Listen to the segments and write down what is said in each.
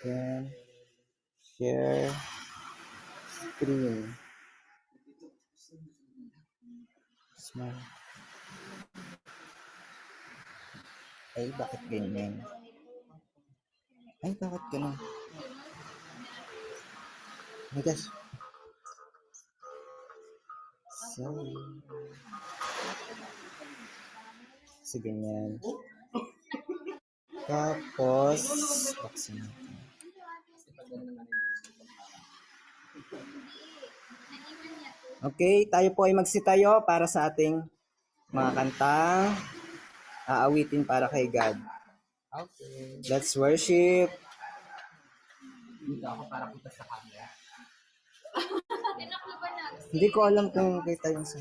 Then, share screen. Smile. Ay, bakit ganyan? Ay, bakit ganun? Ay, gosh. Sorry. Kasi ganyan. Tapos, boxing natin. Okay, tayo po ay magsitayo para sa ating mga kantang aawitin para kay God. Okay. Let's worship. Dito ako para punta sa camera. Hindi ko alam kung kita yung sa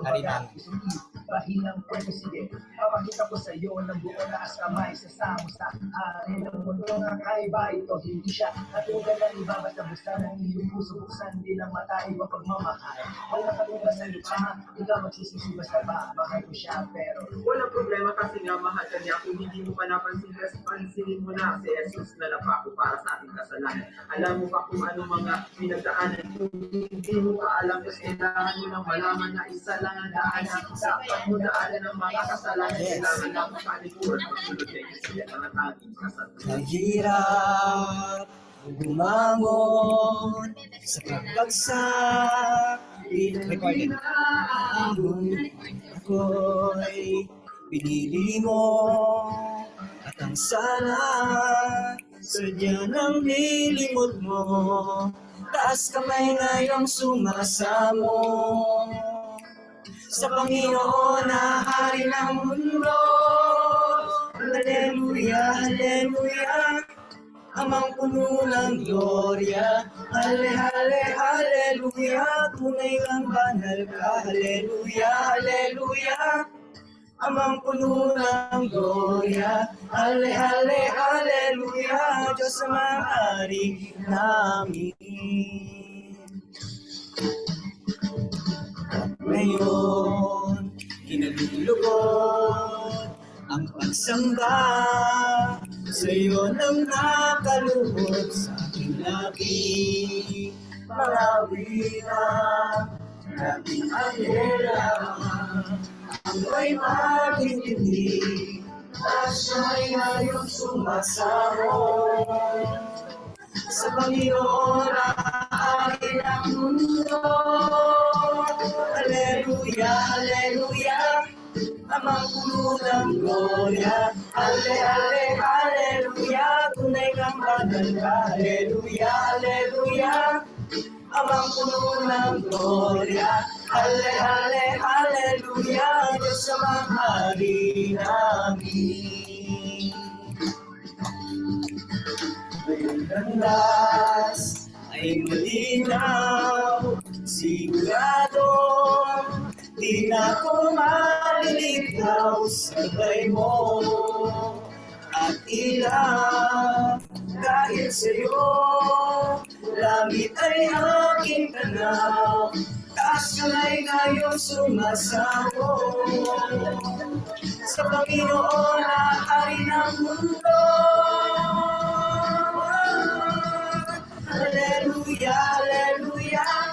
Harinan. Pahinang kwento sige, papakita ko sa iyo ng buo na asamay sasamo sa akin ng mundo nga kaiba ito, hindi siya katulad ng iba basta basta ng iyong puso buksan din ang mata iba pagmamahal wala katulad sa lupa, ikaw magsisisi basta ba mahal ko siya pero walang problema kasi nga mahal ka niya kung hindi mo pa napansin kasi pansinin mo na si Jesus na napako para sa ating kasalanan. Alam mo pa kung ano mga pinagdaanan kung hindi mo pa alam kasi kailangan mo nang malaman na isa lang ang daanan dapat mo daanan ng mga kasalanan kailangan lang makalikuran at sunod na isa ang ating kasalanan. Naghirap, bumangon sa pagbagsak. Recorded. Ako'y pinili mo at ang sana sadya ng nilimot mo. Taas kamay ngayong sumasamo sa Panginoon na hari ng mundo. Hallelujah, hallelujah, Amang puno ng gloria. Halle, halle, hallelujah, tunay ang banal ka. Hallelujah, hallelujah, Amang puno ng gloria. Halle, halle, hallelujah, Diyos ang hari namin. Ngayon, kinalulugod ang pagsamba sa iyo nang nakaluhod sa aking labi. Mga wika nating angela, amoy magintindi, at siya'y ngayong sumasamo sa Panginoon na hari ng mundo. Hallelujah, hallelujah, Amang puno ng gloria. Halle, halle, hallelujah, tunay kang banal ka. Hallelujah, hallelujah, Amang puno ng gloria. Halle, halle, hallelujah, Diyos ang hari namin. Ngayong landas ay malinaw, sigurado di na ko malilitaw sa gabay mo at ilang dahil sa'yo langit ay aking tanaw, taas kamay ngayong sumasawo sa Panginoon na hari ng mundo. Hallelujah, hallelujah,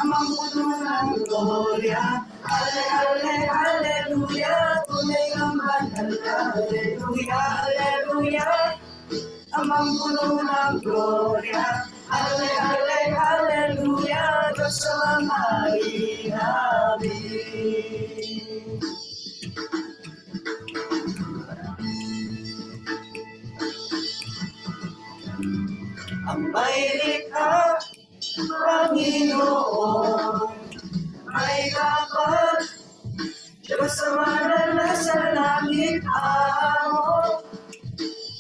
Amang puno ng gloria. Halle, halle, hallelujah, tunay ang banal ka. Hallelujah, hallelujah, Amang puno ng gloria. Halle, halle, hallelujah, Diyos ang hari namin. Ang may likha, Panginoon, may kapal, Diyos ang manal na sa langit amo.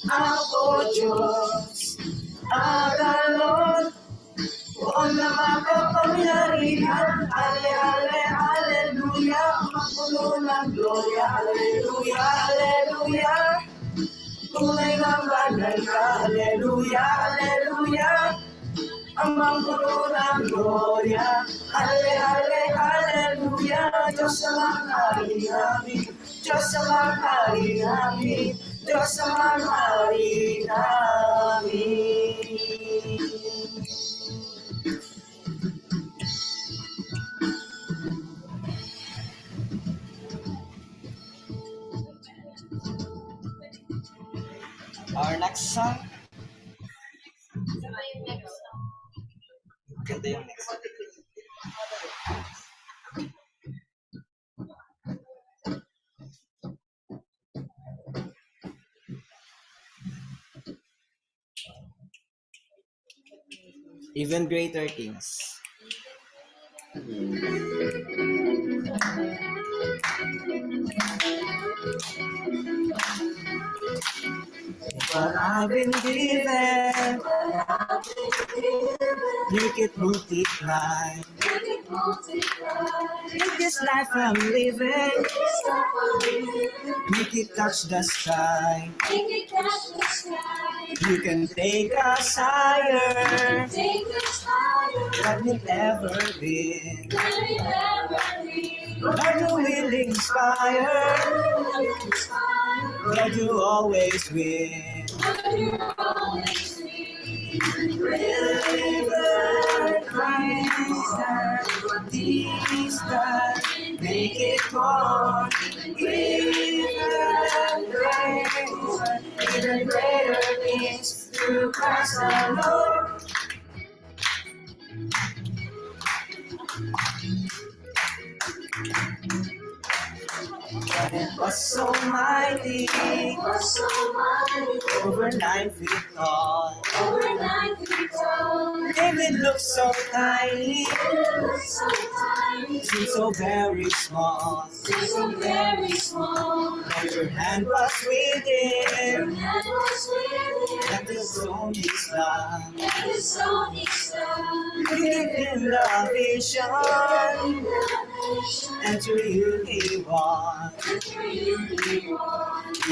Ako, Diyos, agalon, buon na makapangyarihan. Halle, halle, hallelujah, gloria, aleluya, aleluya. Tunay na banal ka, aleluya, aleluya. Amang puno ng gloria, ale, ale, aleluya. Diyos ang hari namin, Diyos ang hari namin, Diyos ang hari namin. Our next song. Ganda yung next song. Even greater things. What I've been given, make it multiply. Make this life I'm living, make it touch the sky. You can take us higher than we've ever been. Lord, you will inspire, Lord, you always win. River, Christ, these that make it more. Even greater things through Christ our Lord. God was so mighty, over 9 feet tall. David looked so tiny, seemed so very small. But your hand was with him, and his own Islam. Give him the vision, and to you he won.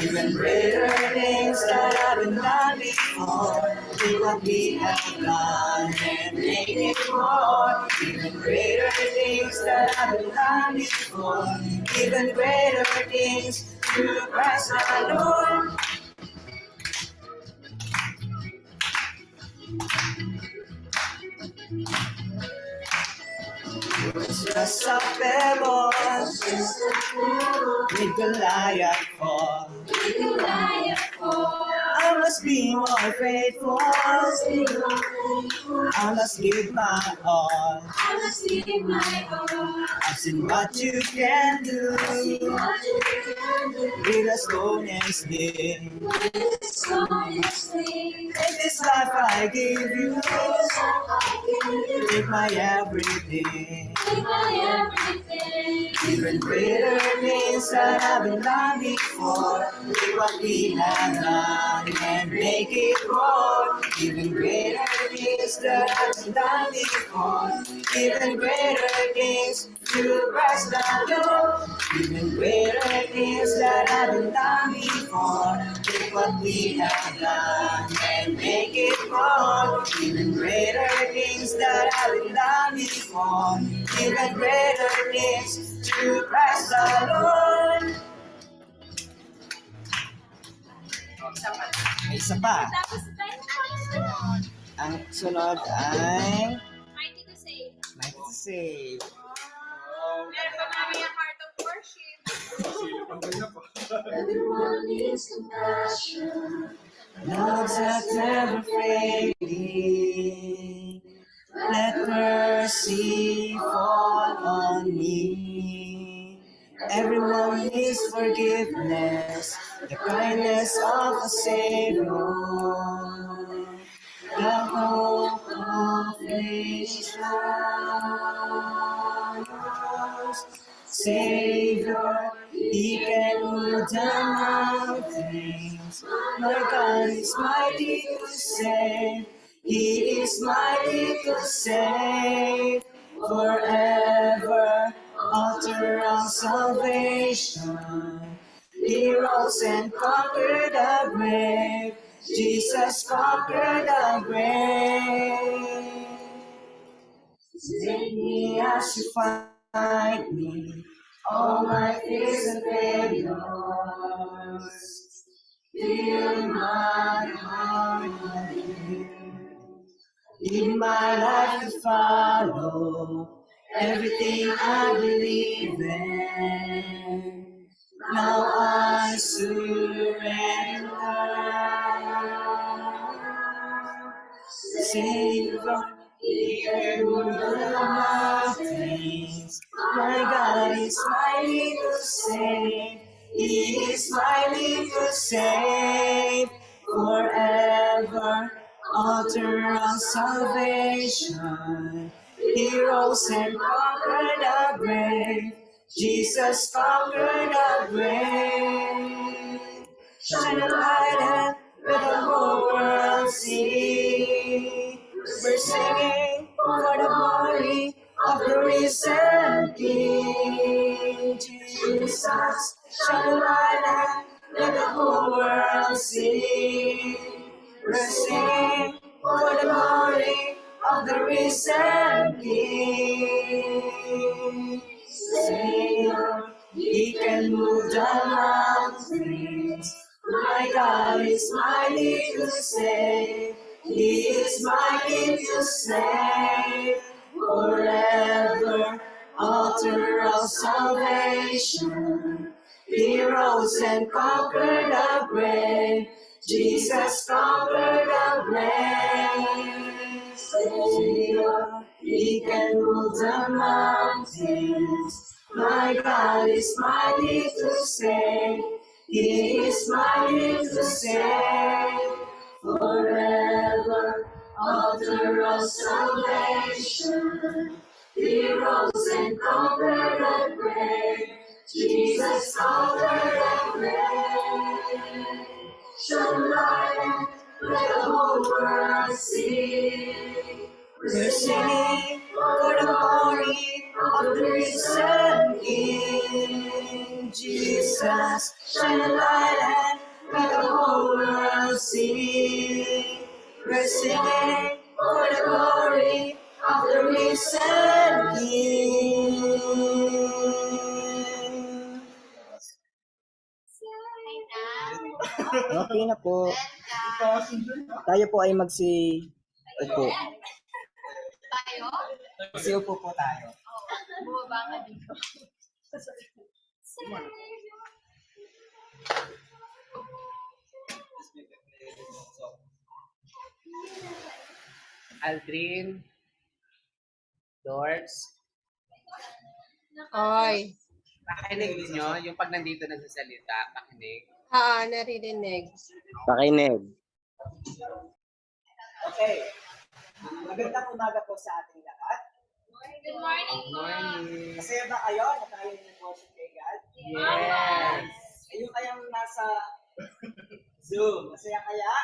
Even greater things that have been done before, do what we have done and make it more. Even greater things that have been done before, even greater things through Christ our Lord. Just a pebble, with Goliath fall. I must be more faithful, I must give my all. I've seen what you can do with a stone and sling. Take this life I give you, take my everything. Even greater things that have been done before, take what we have done and make it more. Even greater things that have been done before, even greater things through Christ our Lord. Even greater things that have been done before, take what we have done and make it more. Even greater things that have been done before, even greater things through Christ our Lord. May isa pa. Ang sunod ay Mighty to save. Mighty to Save. Meron pa namin yung heart of worship. Everyone needs compassion. Love's that never fading. Let mercy fall on me. Everyone needs forgiveness, the kindness of a Savior. The hope of nations. Savior, He can move the mountains. My God is mighty to save. He is mighty to save. Forever, all author of salvation. He rose and conquered the grave. Jesus conquered the grave. Take me as you find me. All my fears and failures. Fill my heart again. Give my life to follow everything I believe in. Now I surrender. Savior, He can move the mountains. My God is mighty to save. He is mighty to save forever. Author of salvation. He rose and conquered the grave. Jesus conquered the grave. Shine a light and let the whole world see. We're singing for the glory of the risen King. Jesus, shine a light and let the whole world see. We're singing for the glory of the risen King. Savior, He can move the mountains. My God is mighty to save. He is mighty to save forever. Author of salvation. He rose and conquered the grave. Jesus conquered the grave. Savior, He can move the mountains. My God is mighty to save. He is mighty to save forever. Author of salvation. He rose and conquered the grave. Jesus conquered the grave. Shine light and let the whole world see. We're singing for the glory of the risen King. Jesus, shine a light and let the whole world see. We're singing for the glory of the risen King. Okay na po. Tayo po ay upo. Tayo? Upo po tayo. Bumaba ka dito. Aldrin, Dorbs, Oy, pakinig nyo yung pag nandito nagsasalita, pakinig. naririnig. Pakinig. Okay. Magandang umaga po sa ating lahat. Good morning po. Morning. Masaya ba kayo na tayo nag-worship kay God? Yes. Ayun kayang nasa Zoom. Masaya kaya?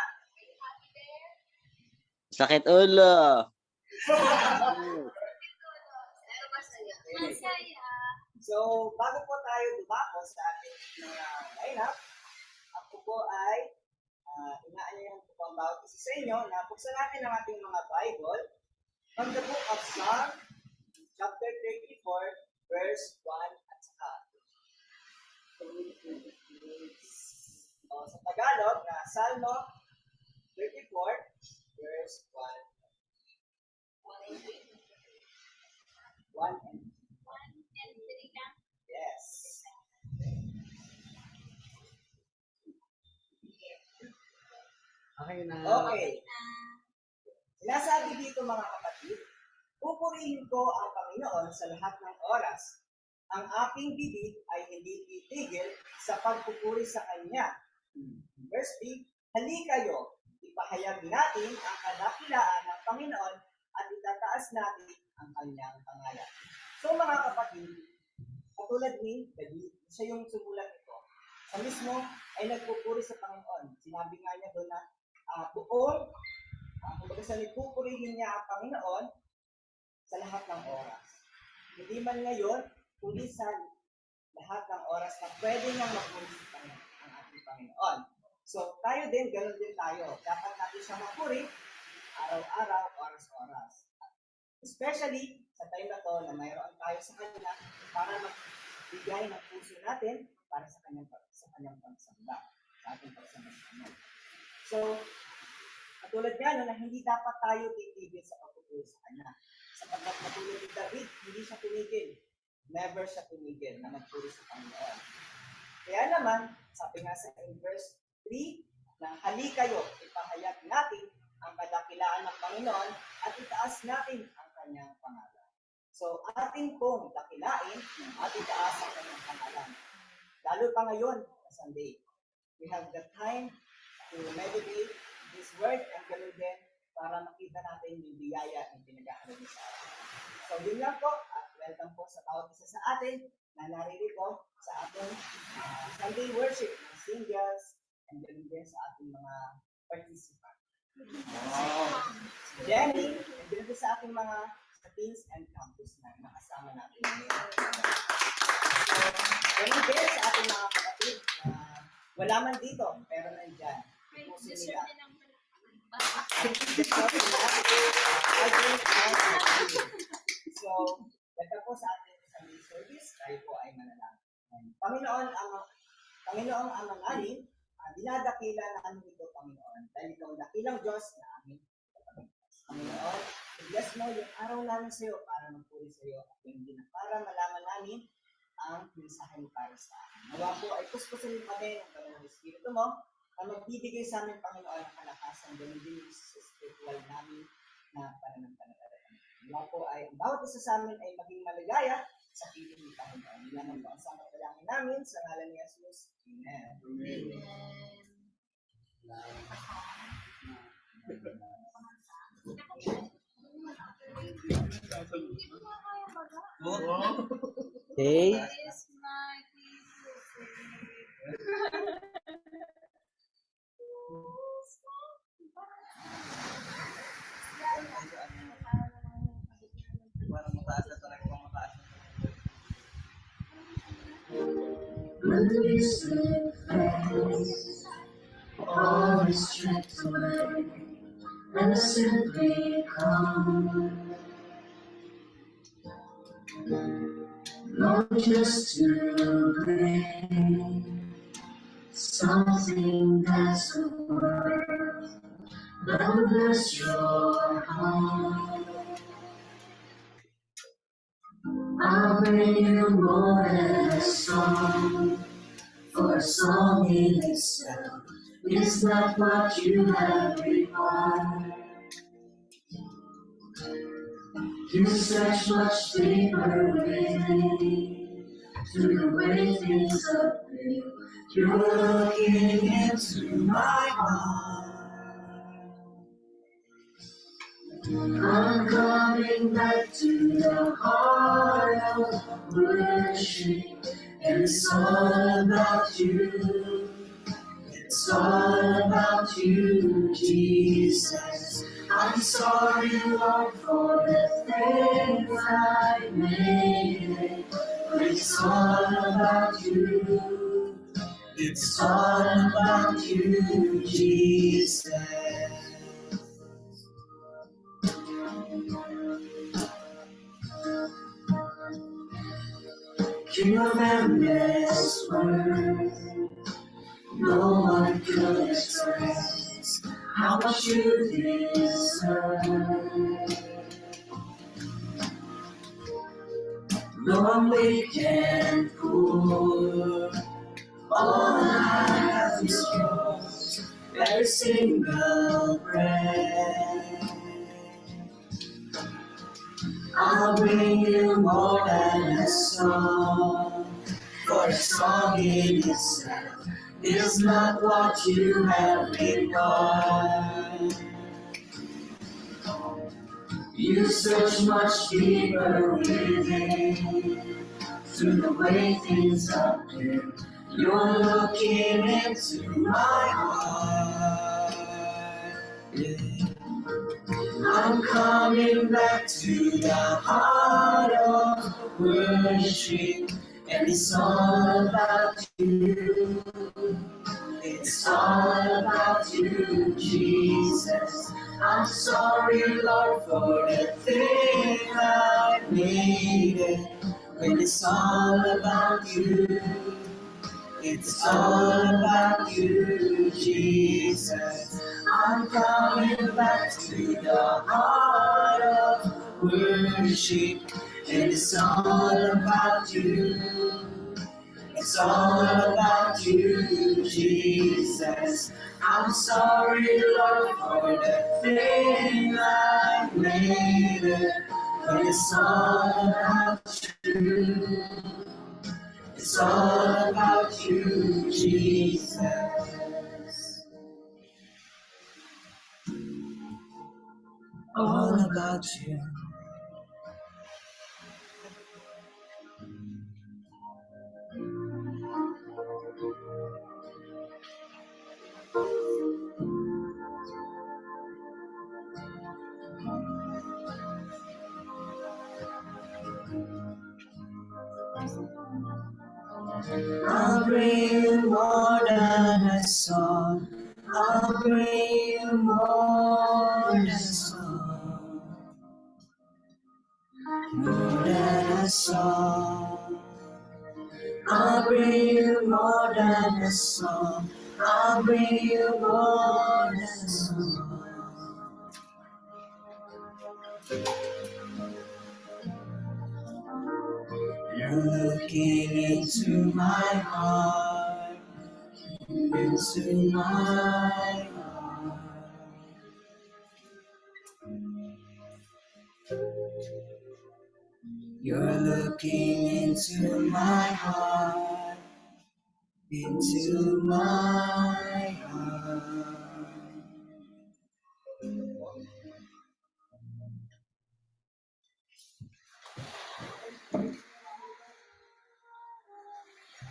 Sakit ulo. Masaya. So, bago po tayo dumako sa ating mga lineup, ako po ay inaanyayahan ko po ang bawat isa sa inyo na buksan natin ang ating mga Bible from the book of Psalm, chapter 34, verse 1 at saka 2. Sa Tagalog na Salmo 34, verse 1. 1 and 2. Yes. Okay na. Okay. Sinasabi dito mga kapatid, pupurihin ko ang Panginoon sa lahat ng oras. Ang aking bibig ay hindi titigil sa pagpupuri sa Kanya. Verse 3, hali kayo, ipahayag natin ang kadakilaan ng Panginoon at itataas natin ang Kanyang pangalan. So mga kapatid, katulad ni David, siya yung sumulat ito. Sa mismo ay nagpupuri sa Panginoon. Sinabi nga niya doon na kumbaga sa nagpupurihin niya ang Panginoon sa lahat ng oras. Hindi man ngayon pulisan lahat ng oras na pwede niyang mapuri sa Kanya, ang ating Panginoon. So, tayo din, ganoon din tayo. Dapat natin siya mapuri araw-araw, oras-oras. Especially sa time na to na mayroon tayo sa Kanya para magbigay ng puso natin para sa Kanyang pagsamba, sa ating pagsamba sa Kanya. So, katulad nga na hindi dapat tayo titigil sa pagpupuri sa Kanya. Sapagkat katulad ni David, hindi siya tumigil. Never siya tumigil na magpuri sa Panginoon. Kaya naman, sabi nga sa verse 3, na hali kayo, ipahayag natin ang kadakilaan ng Panginoon at itaas natin ang kanyang pangalan. So, atin pong dakilain at itaas ang kanyang pangalan. Lalo pa ngayon, sa Sunday, we have the time to meditate this word and ganoon din para makita natin yung biyaya ng pinag-aaral sa atin. So, yun lang po at welcome po sa bawat isa sa atin na naririto sa ating Sunday worship ng singers and ganoon din sa ating mga participants. Jenny, and ganoon din sa ating mga teams and campus na nakasama natin ngayon. So, ganoon din sa ating mga kapatid na wala man dito, pero nandyan. Puso nila. So, ganda po sa ating Sunday service, tayo po ay manalangin. Panginoong Amang namin, dinadakila namin ito, Panginoon, dahil ikaw ang dakilang Diyos na aming Panginoon, i-bless mo yung araw namin sa iyo para magpuri sa iyo at yung din para malaman namin ang mensahe mo para sa amin. Nawa po ay puspusin pa din ang Panginoon ng Espiritu mo na magbibigay sa amin, Panginoon, ang kalakasan, ganoon din sa spiritual namin na pananampalataya. Nawa po ay ang bawat isa sa amin ay maging maligaya sa piling ni Panginoon. Yan naman po ang samang dalangin namin sa ngalan ni Jesus. Amen. Okay. Is my When we slip fast, all is stripped away, and I simply come. Not just to bring something that's worth, but I'll bless your heart. I'll bring you more than a song, for a song in itself is not what you have required. You search much deeper within, through the way things appear. You're looking into my heart. I'm coming back to the heart of worship, and it's all about you. It's all about you, Jesus. I'm sorry, Lord, for the things I made, but it's all about you. It's all about you, Jesus. King of endless worth, no one could express how much you deserve. Though I'm weak and poor, all I have is yours, every single breath. I'll bring you more than a song, for a song in itself is not what you have required. You search much deeper within, through the way things appear. You're looking into my heart. Yeah. I'm coming back to the heart of worship, and it's all about you. It's all about you, Jesus. I'm sorry, Lord, for the thing I made it. When it's all about you, it's all about you, Jesus. I'm coming back to the heart of worship, and it's all about you. It's all about you, Jesus. I'm sorry, Lord, for the thing I made it. But it's all about you. It's all about you, Jesus. All about you. I'll bring you more than a song. I'll bring you more than a song. More than a song. I'll bring you more than a song. I'll bring you more than a song. You're looking into my heart, into my heart. You're looking into my heart, into my heart.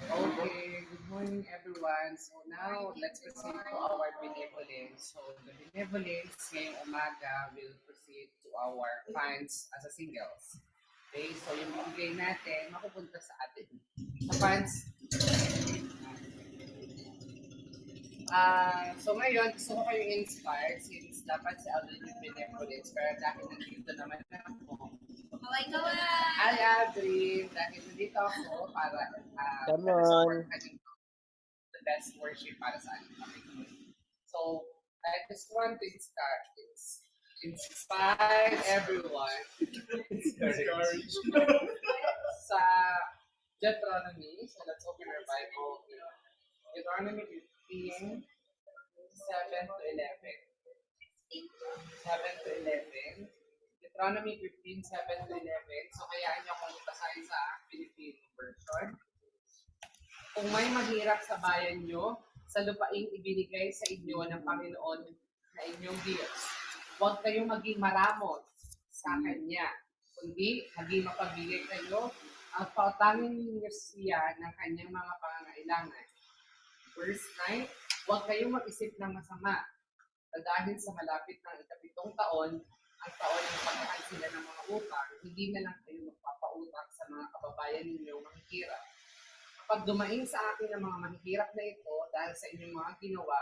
Okay, good morning everyone. So now, let's proceed to our benevolence. So the benevolence ngayong umaga will proceed to our funds as a singles. Okay, so yung bigay natin, mapupunta sa atin. Sa funds. So ngayon, gusto ko kayong inspired since dapat sa elderly benevolence. Pero dahil nandito naman ako, Hi, Adri. Dahil nandito ako para Come support on. natin the best worship para sa ating Panginoon. So, I just want to inspire everyone sa Deuteronomy. So, let's open our Bible. Deuteronomy 15, 7 to 11. 7 to 11. Deuteronomy 15, 7 to 11. So, hayaan niyo akong basahin sa Filipino version. Kung may mahirap sa bayan niyo, sa lupaing ibinigay sa inyo ng Panginoon na inyong Diyos, huwag kayong maging maramot sa Kanya, kundi maging mapabigay kayo at pautangin ninyo siya ng kanyang mga pangangailangan. Verse 9, huwag kayong mag-isip ng masama, dahil sa malapit ng 7 taon, ang taon ng pagkakansila ng mga utang, hindi na lang kayo magpapautang sa mga kababayan ninyong mahihirap. Kapag dumaing sa akin ang mga mahihirap na ito dahil sa inyong mga ginawa,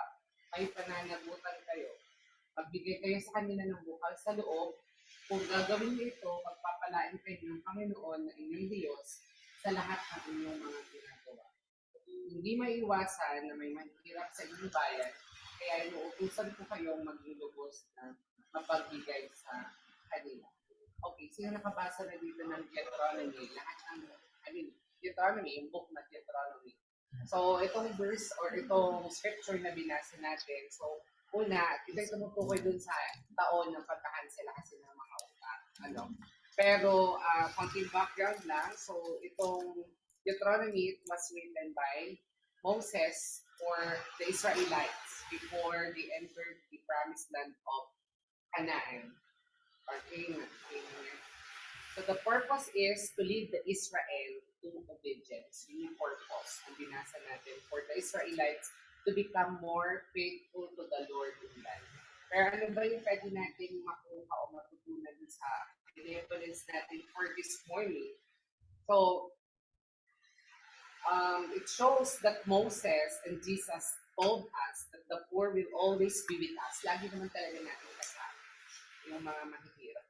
may pananagutan kayo. Magbigay kayo sa kanila ng bukal sa loob. Kung gagawin niyo ito, pagpapalain kayo ng Panginoon na inyong Diyos sa lahat ng inyong mga ginagawa. Hindi maiwasan na may mahihirap sa inyong bayan, kaya inuutusan ko kayong maglulubos na mapagbigay sa kanila. Okay, sino nakabasa na dito ng Deuteronomy? Lahat ng, Deuteronomy, yung book na Deuteronomy. So, itong verse or itong scripture na binasa natin, so, una, ito'y tumutukoy dun sa taon ng pagkakansela kasi ng mga utang. Pero, konting background lang, so, itong Deuteronomy was written by Moses for the Israelites before they entered the promised land of Canaan or Canaan. So the purpose is to lead the Israel to obedience. Yung purpose ang binasa natin for the Israelites to become more faithful to the Lord in life. Pero ano ba yung pwede natin makuha o matutunan sa benevolence natin for this morning? So, it shows that Moses and Jesus told us that the poor will always be with us. Lagi naman talaga natin kasama yung mga mahihirap.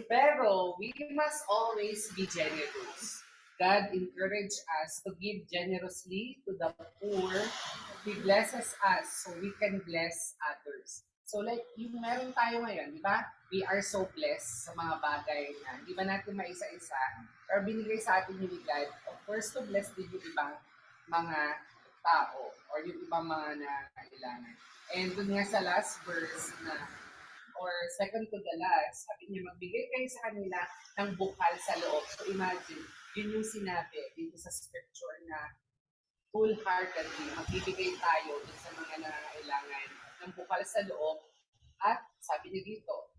Pero we must always be generous. God encouraged us to give generously to the poor. He blesses us so we can bless others. So like, yung meron tayo ngayon, di ba? We are so blessed sa mga bagay na di ba natin maisa-isa or binigay sa atin ni God, of course, to bless din yung ibang mga tao or yung ibang mga nangangailangan. And dun nga sa last verse na or second to the last, sabi niya, magbigay kayo sa kanila ng bukal sa loob. So imagine, yun yung sinabi dito sa scripture na wholeheartedly, magbibigay tayo dun sa mga nangangailangan ng bukal sa loob. At sabi niya dito,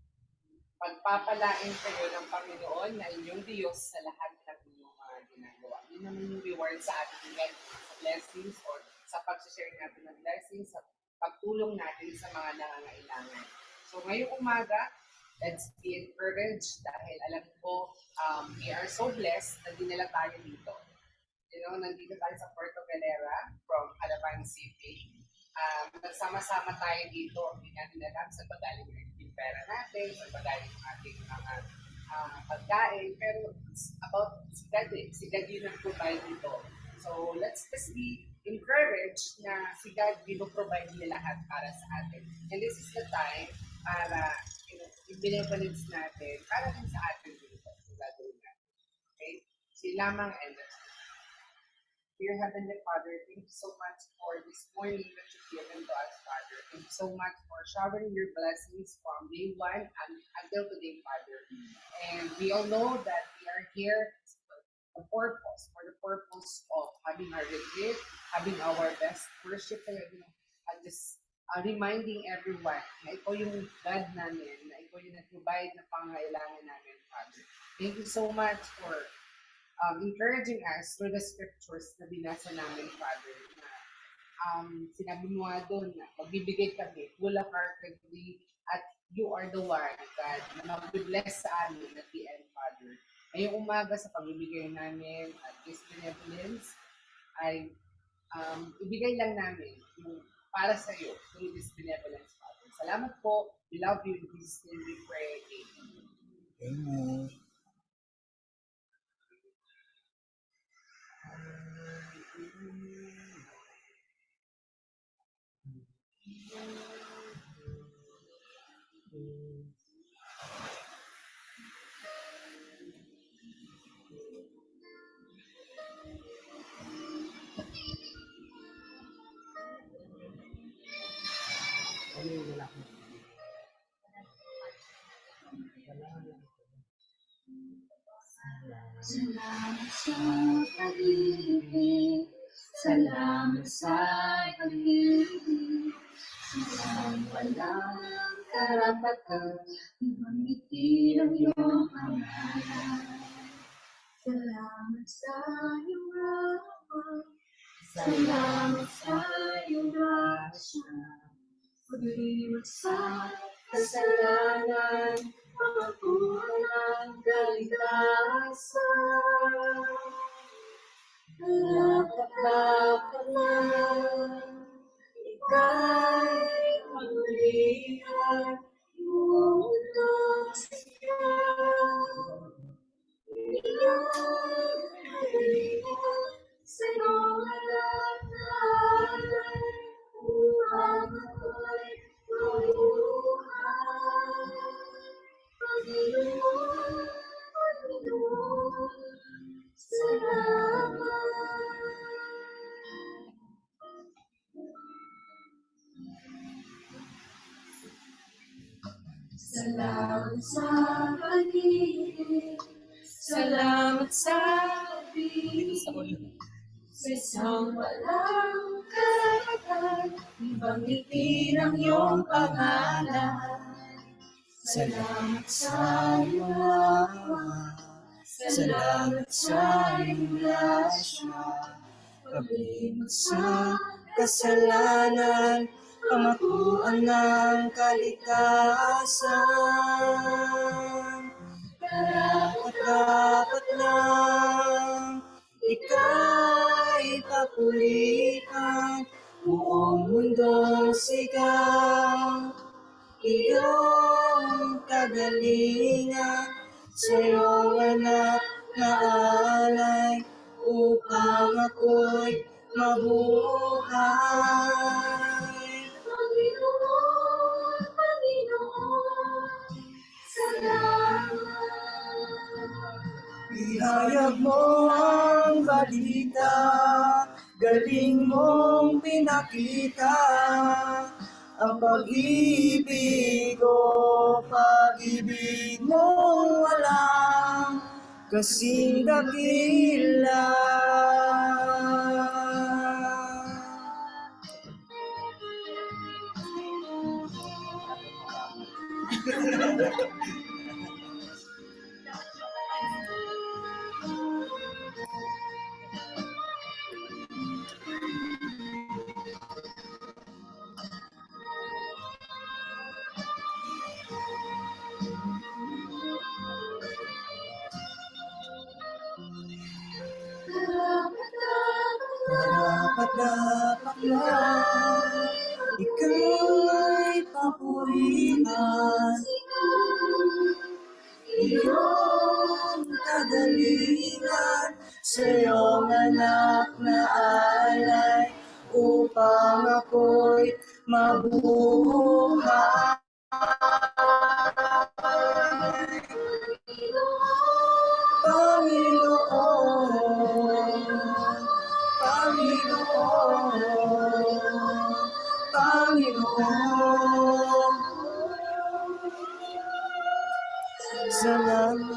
pagpapalain kayo ng Panginoon na inyong Diyos sa lahat ng inyong mga ginagawa. Yun naman yung reward sa ating God, sa blessings or sa pag-share natin ng blessings, sa pagtulong natin sa mga nangangailangan. So ngayong umaga, let's be encouraged dahil alam ko we are so blessed na dinala tayo dito. You know, nandito tayo sa Puerto Galera from Calapan City. Nagsama-sama tayo dito, hindi natin alam sa pagaling yung pera natin, sa pagaling yung ating mga pagkain, pero it's about si God yun ang provide dito. So let's just be encouraged na si God provide niya lahat para sa atin. And this is the time para, yung binabalance natin, para din sa atin dito. So gagawin natin. Okay? Si lamang and Dear Heavenly Father, thank you so much for this morning that you've given to us, Father. Thank you so much for showering your blessings from day one until today, Father. And we all know that we are here for the purpose of having our retreat, having our best worship, and just reminding everyone na ikaw yung God namin, na ikaw yung nag-provide na pangailangan namin, Father. Thank you so much for encouraging us through the scriptures na binasa namin, Father, na sinabi mo nga doon na magbibigay kami wholeheartedly at you are the one, God, na mag-bless sa amin at the end, Father. Ngayong umaga sa pagbibigay namin at this benevolence ay ibigay lang namin yung para sa iyo through this benevolence, Father. Salamat po. We love you. In Jesus' name we pray. Amen. Amen. Salamat sa pag-ibig, salamat sa pag-ibig, isang walang karapatan, ibangiti ang iyong pangalan. Salamat sa iyong rahman, salamat sa iyong grasya, pag-ibig sa kasalanan, pamakuhan ng kalikasan. Dapat na ika'y maglihan, imunod siya. Iyong maglihan sa iyong alay, upang ako'y mabuhay. Panginoon, Panginoon, salamat. Salamat sa pag-ibig, salamat sa pag-ibig, sa isang walang karapatan, ibanggitin ang iyong pangalan. Salamat sa iyong awa, salamat sa iyong grasya, pag-ibig sa kasalanan, pamakuan ng kalikasan. dapat lang ika'y papurihan, buong mundong sigaw. Iyong kagalingan, sa'yong anak na alay, upang ako'y mabuhay. Panginoon, Panginoon, salamat. Ihayag mo ang balita, galing mong pinakita, ang pag-ibig ko, pag-ibig mong walang kasing dakila. Dapat lang ika'y papurihan, iyong kagalingan, sa'yong anak na alay, upang ako'y mabuhay. Panginoon, Panginoon, salamat.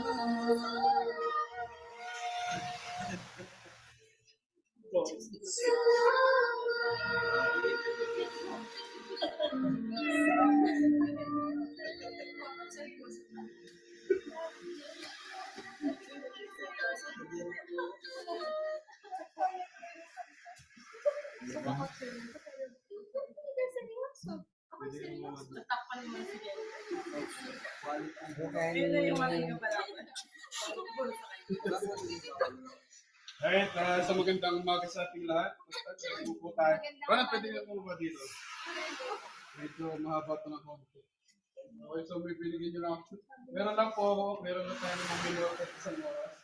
Alright, sa magandang umaga sa ating lahat. Basta, upo tayo. Parang pwede nga bumaba dito. Medyo mahaba ito ng konti. Okay, so may binigyan nyo lang ako. Meron lang po ako. Meron na tayo ng minuto at isang oras.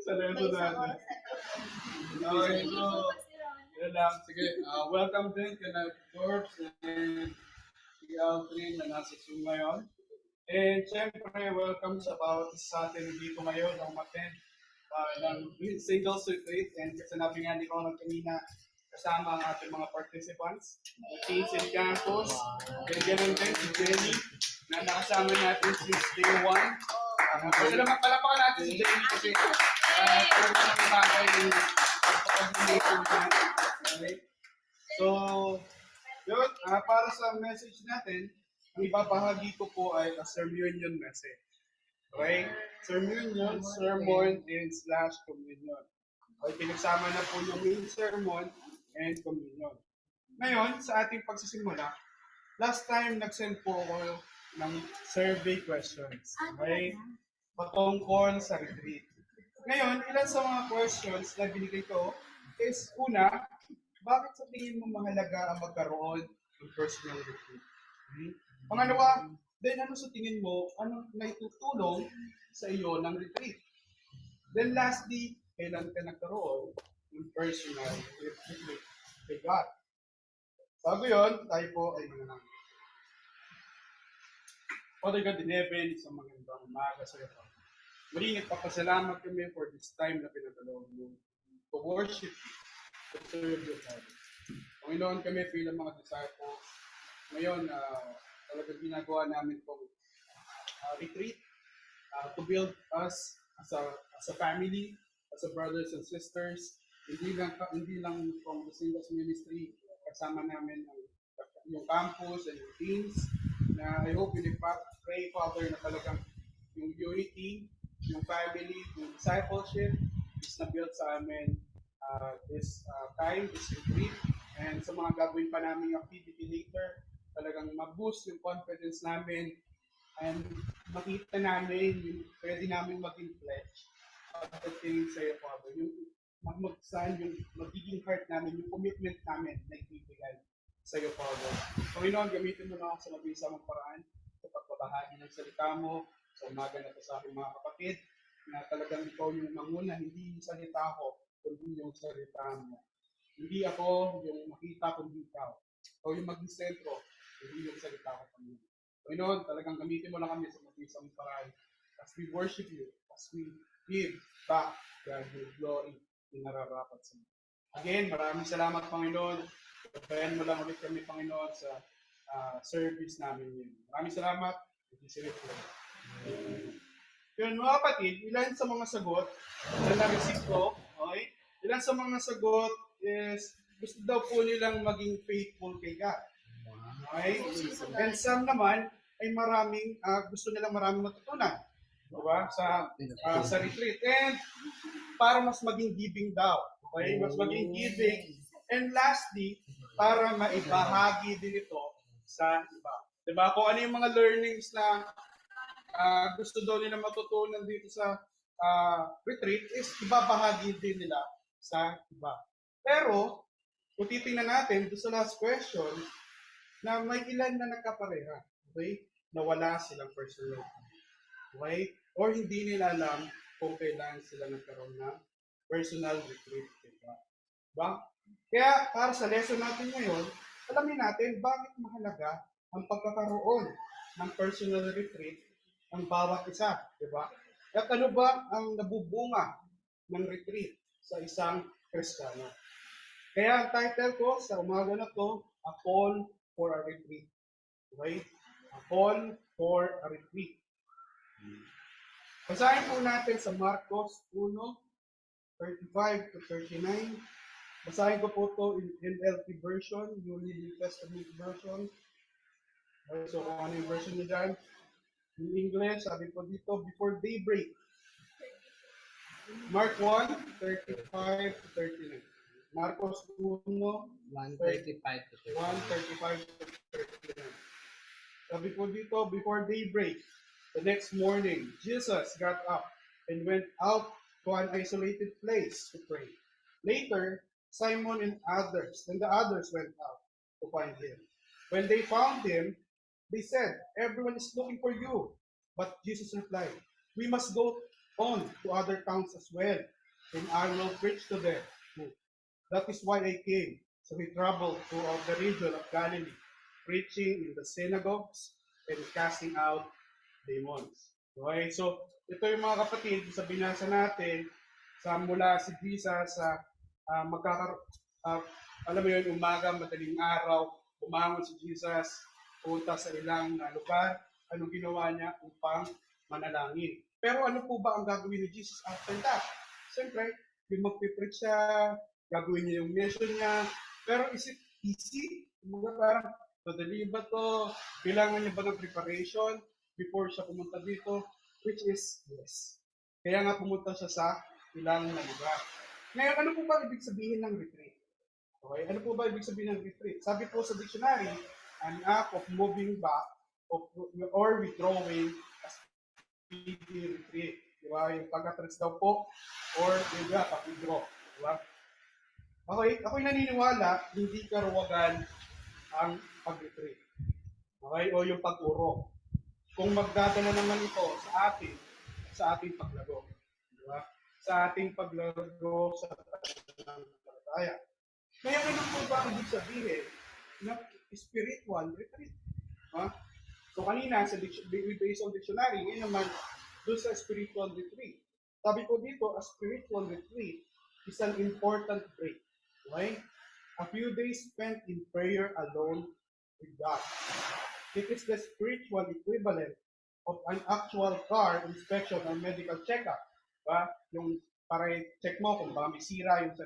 Sa lesson natin. Okay, so, yun lang. Sige, welcome din kina George and si Aldrin na nasa Zoom ngayon. And syempre, welcome sa bawat isa atin dito ngayon na umattend ng single circuit. And sinabi nga ni Ronald kanina, kasama ang ating mga participants, the teams in campus, and ganun din si Jenny, na nakasama natin since day one. Kasi naman palapakan natin si Jenny kasi puro na bagay yung pagpapag-relation niya. Okay? So, yun, para sa message natin, ang ibabahagi ko po ay a sermon message. Okay? Sermon, sermon, and slash communion. Okay, pinagsama na po yung main sermon and communion. Ngayon, sa ating pagsisimula, last time nag-send po ako ng survey questions. Okay? Patungkol sa retreat. Ngayon, ilan sa mga questions na binigay ko is, una, bakit sa tingin mo mahalaga ang magkaroon ng personal retreat? Okay? Pangalawa, then ano sa tingin mo, anong naitutulong sa iyo ng retreat? Then lastly, kailan ka nagkaroon ng personal retreat kay God? Bago yun, tayo po ay mananang. Father God in heaven, isang magandang umaga sa iyo. Muli nagpapasalamat kami for this time na pinagdalaw mo to worship you, to serve you, Father. Panginoon, kami bilang mga disciples, ngayon, talagang ginagawa namin itong retreat to build us as a family, as a brothers and sisters, hindi lang from the Singles Ministry, kasama namin yung campus and yung teams, na I hope you pray, Father, na talagang yung unity, yung family, yung discipleship is na-build sa amin this time, this retreat, and sa mga gagawin pa namin yung activity later, talagang mag-boost yung confidence namin and makita namin yung pwede namin maging pledge pagdating sa iyo, Father. Yung magsan yung magiging heart namin, yung commitment namin na ibibigay sa iyo, Father. Panginoon, gamitin mo na ako sa mabisa mong paraan sa pagbabahagi ng salita mo sa umaga na ito sa aking mga kapatid na talagang ikaw yung manguna, hindi yung salita ko, kundi yung salita mo. Hindi ako yung makita, kundi ikaw. Ikaw yung maging sentro, hindi yung salita ko, Panginoon. Panginoon, talagang gamitin mo na kami sa mabisa mong paraan as we worship you, as we give back God your glory na nararapat sa iyo. Again, maraming salamat, Panginoon. Pagpayan mo lang ulit kami, Panginoon, sa service namin yun. Maraming salamat. Yun, mga kapatid, ilan sa mga sagot na na-receive ko, okay? Ilan sa mga sagot is gusto daw po nilang maging faithful kay God. Okay? And some naman ay gusto nilang maraming matutunan. Diba? Sa retreat. And para mas maging giving daw. Okay? Mas maging giving. And lastly, para maibahagi din ito sa iba. Diba? Kung ano yung mga learnings na gusto daw nila matutunan dito sa retreat is ibabahagi din nila sa iba. Pero, kung titingnan natin doon sa last question, na may ilan na nagkapareha, okay? Na wala silang personal. Okay? Or hindi nila alam kung kailan sila nagkaroon ng personal retreat. Diba? Kaya para sa lesson natin ngayon, alamin natin bakit mahalaga ang pagkakaroon ng personal retreat ang bawat isa. Diba? At ano ba ang nabubunga ng retreat sa isang Kristiyano? Kaya ang title ko sa umaga na to, A Call for a Retreat. Okay? A Call for a Retreat. Basahin po natin sa Marcos 1:35 to 39. Basahin ko po ito in NLT version, New Living Testament version. Okay, so kung ano yung version niyo dyan. In English, sabi po dito, before daybreak. Mark 1:35 to 39. Marcos 1:35 to 30. 1:35 to 39. Sabi po dito, before daybreak, the next morning, Jesus got up and went out to an isolated place to pray. Later, Simon and the others went out to find him. When they found him, they said, "Everyone is looking for you." But Jesus replied, "We must go on to other towns as well, and I will preach to them. That is why I came." So he traveled throughout the region of Galilee, preaching in the synagogues and casting out demons. Okay, so ito yung mga kapatid, sa binasa natin, mula si Jesus sa alam mo yun, umaga, madaling araw, umangon si Jesus, punta sa ilang lugar. Anong ginawa niya upang manalangin? Pero ano po ba ang gagawin ni Jesus after that? Siyempre, yung magpipreach siya, gagawin niya yung mission niya. Pero is it easy? Parang, madali ba to? Kailangan niya ba ng preparation before siya pumunta dito? Which is yes. Kaya nga pumunta siya sa ilang lugar. Ngayon, ano po ba ibig sabihin ng retreat? Okay, ano po ba ibig sabihin ng retreat? Sabi po sa dictionary, an act of moving back or withdrawing as speedy retreat. Diba? Yung pag-atras daw po or yung pag-withdraw. Diba? Okay, ako'y naniniwala, hindi karuwagan ang pag-retreat. Okay, o yung pag-urong. Kung magdadala naman ito sa ating paglago. Diba? Sa ating paglago sa pananampalataya. Kaya ano po ba ang ibig sabihin na spiritual retreat? So kanina, based on dictionary, ngayon naman, doon sa spiritual retreat. Sabi ko dito, a spiritual retreat is an important break. Okay? A few days spent in prayer alone with God. It is the spiritual equivalent of an actual car inspection or medical checkup. Diba? Yung para check mo kung baka may sira yung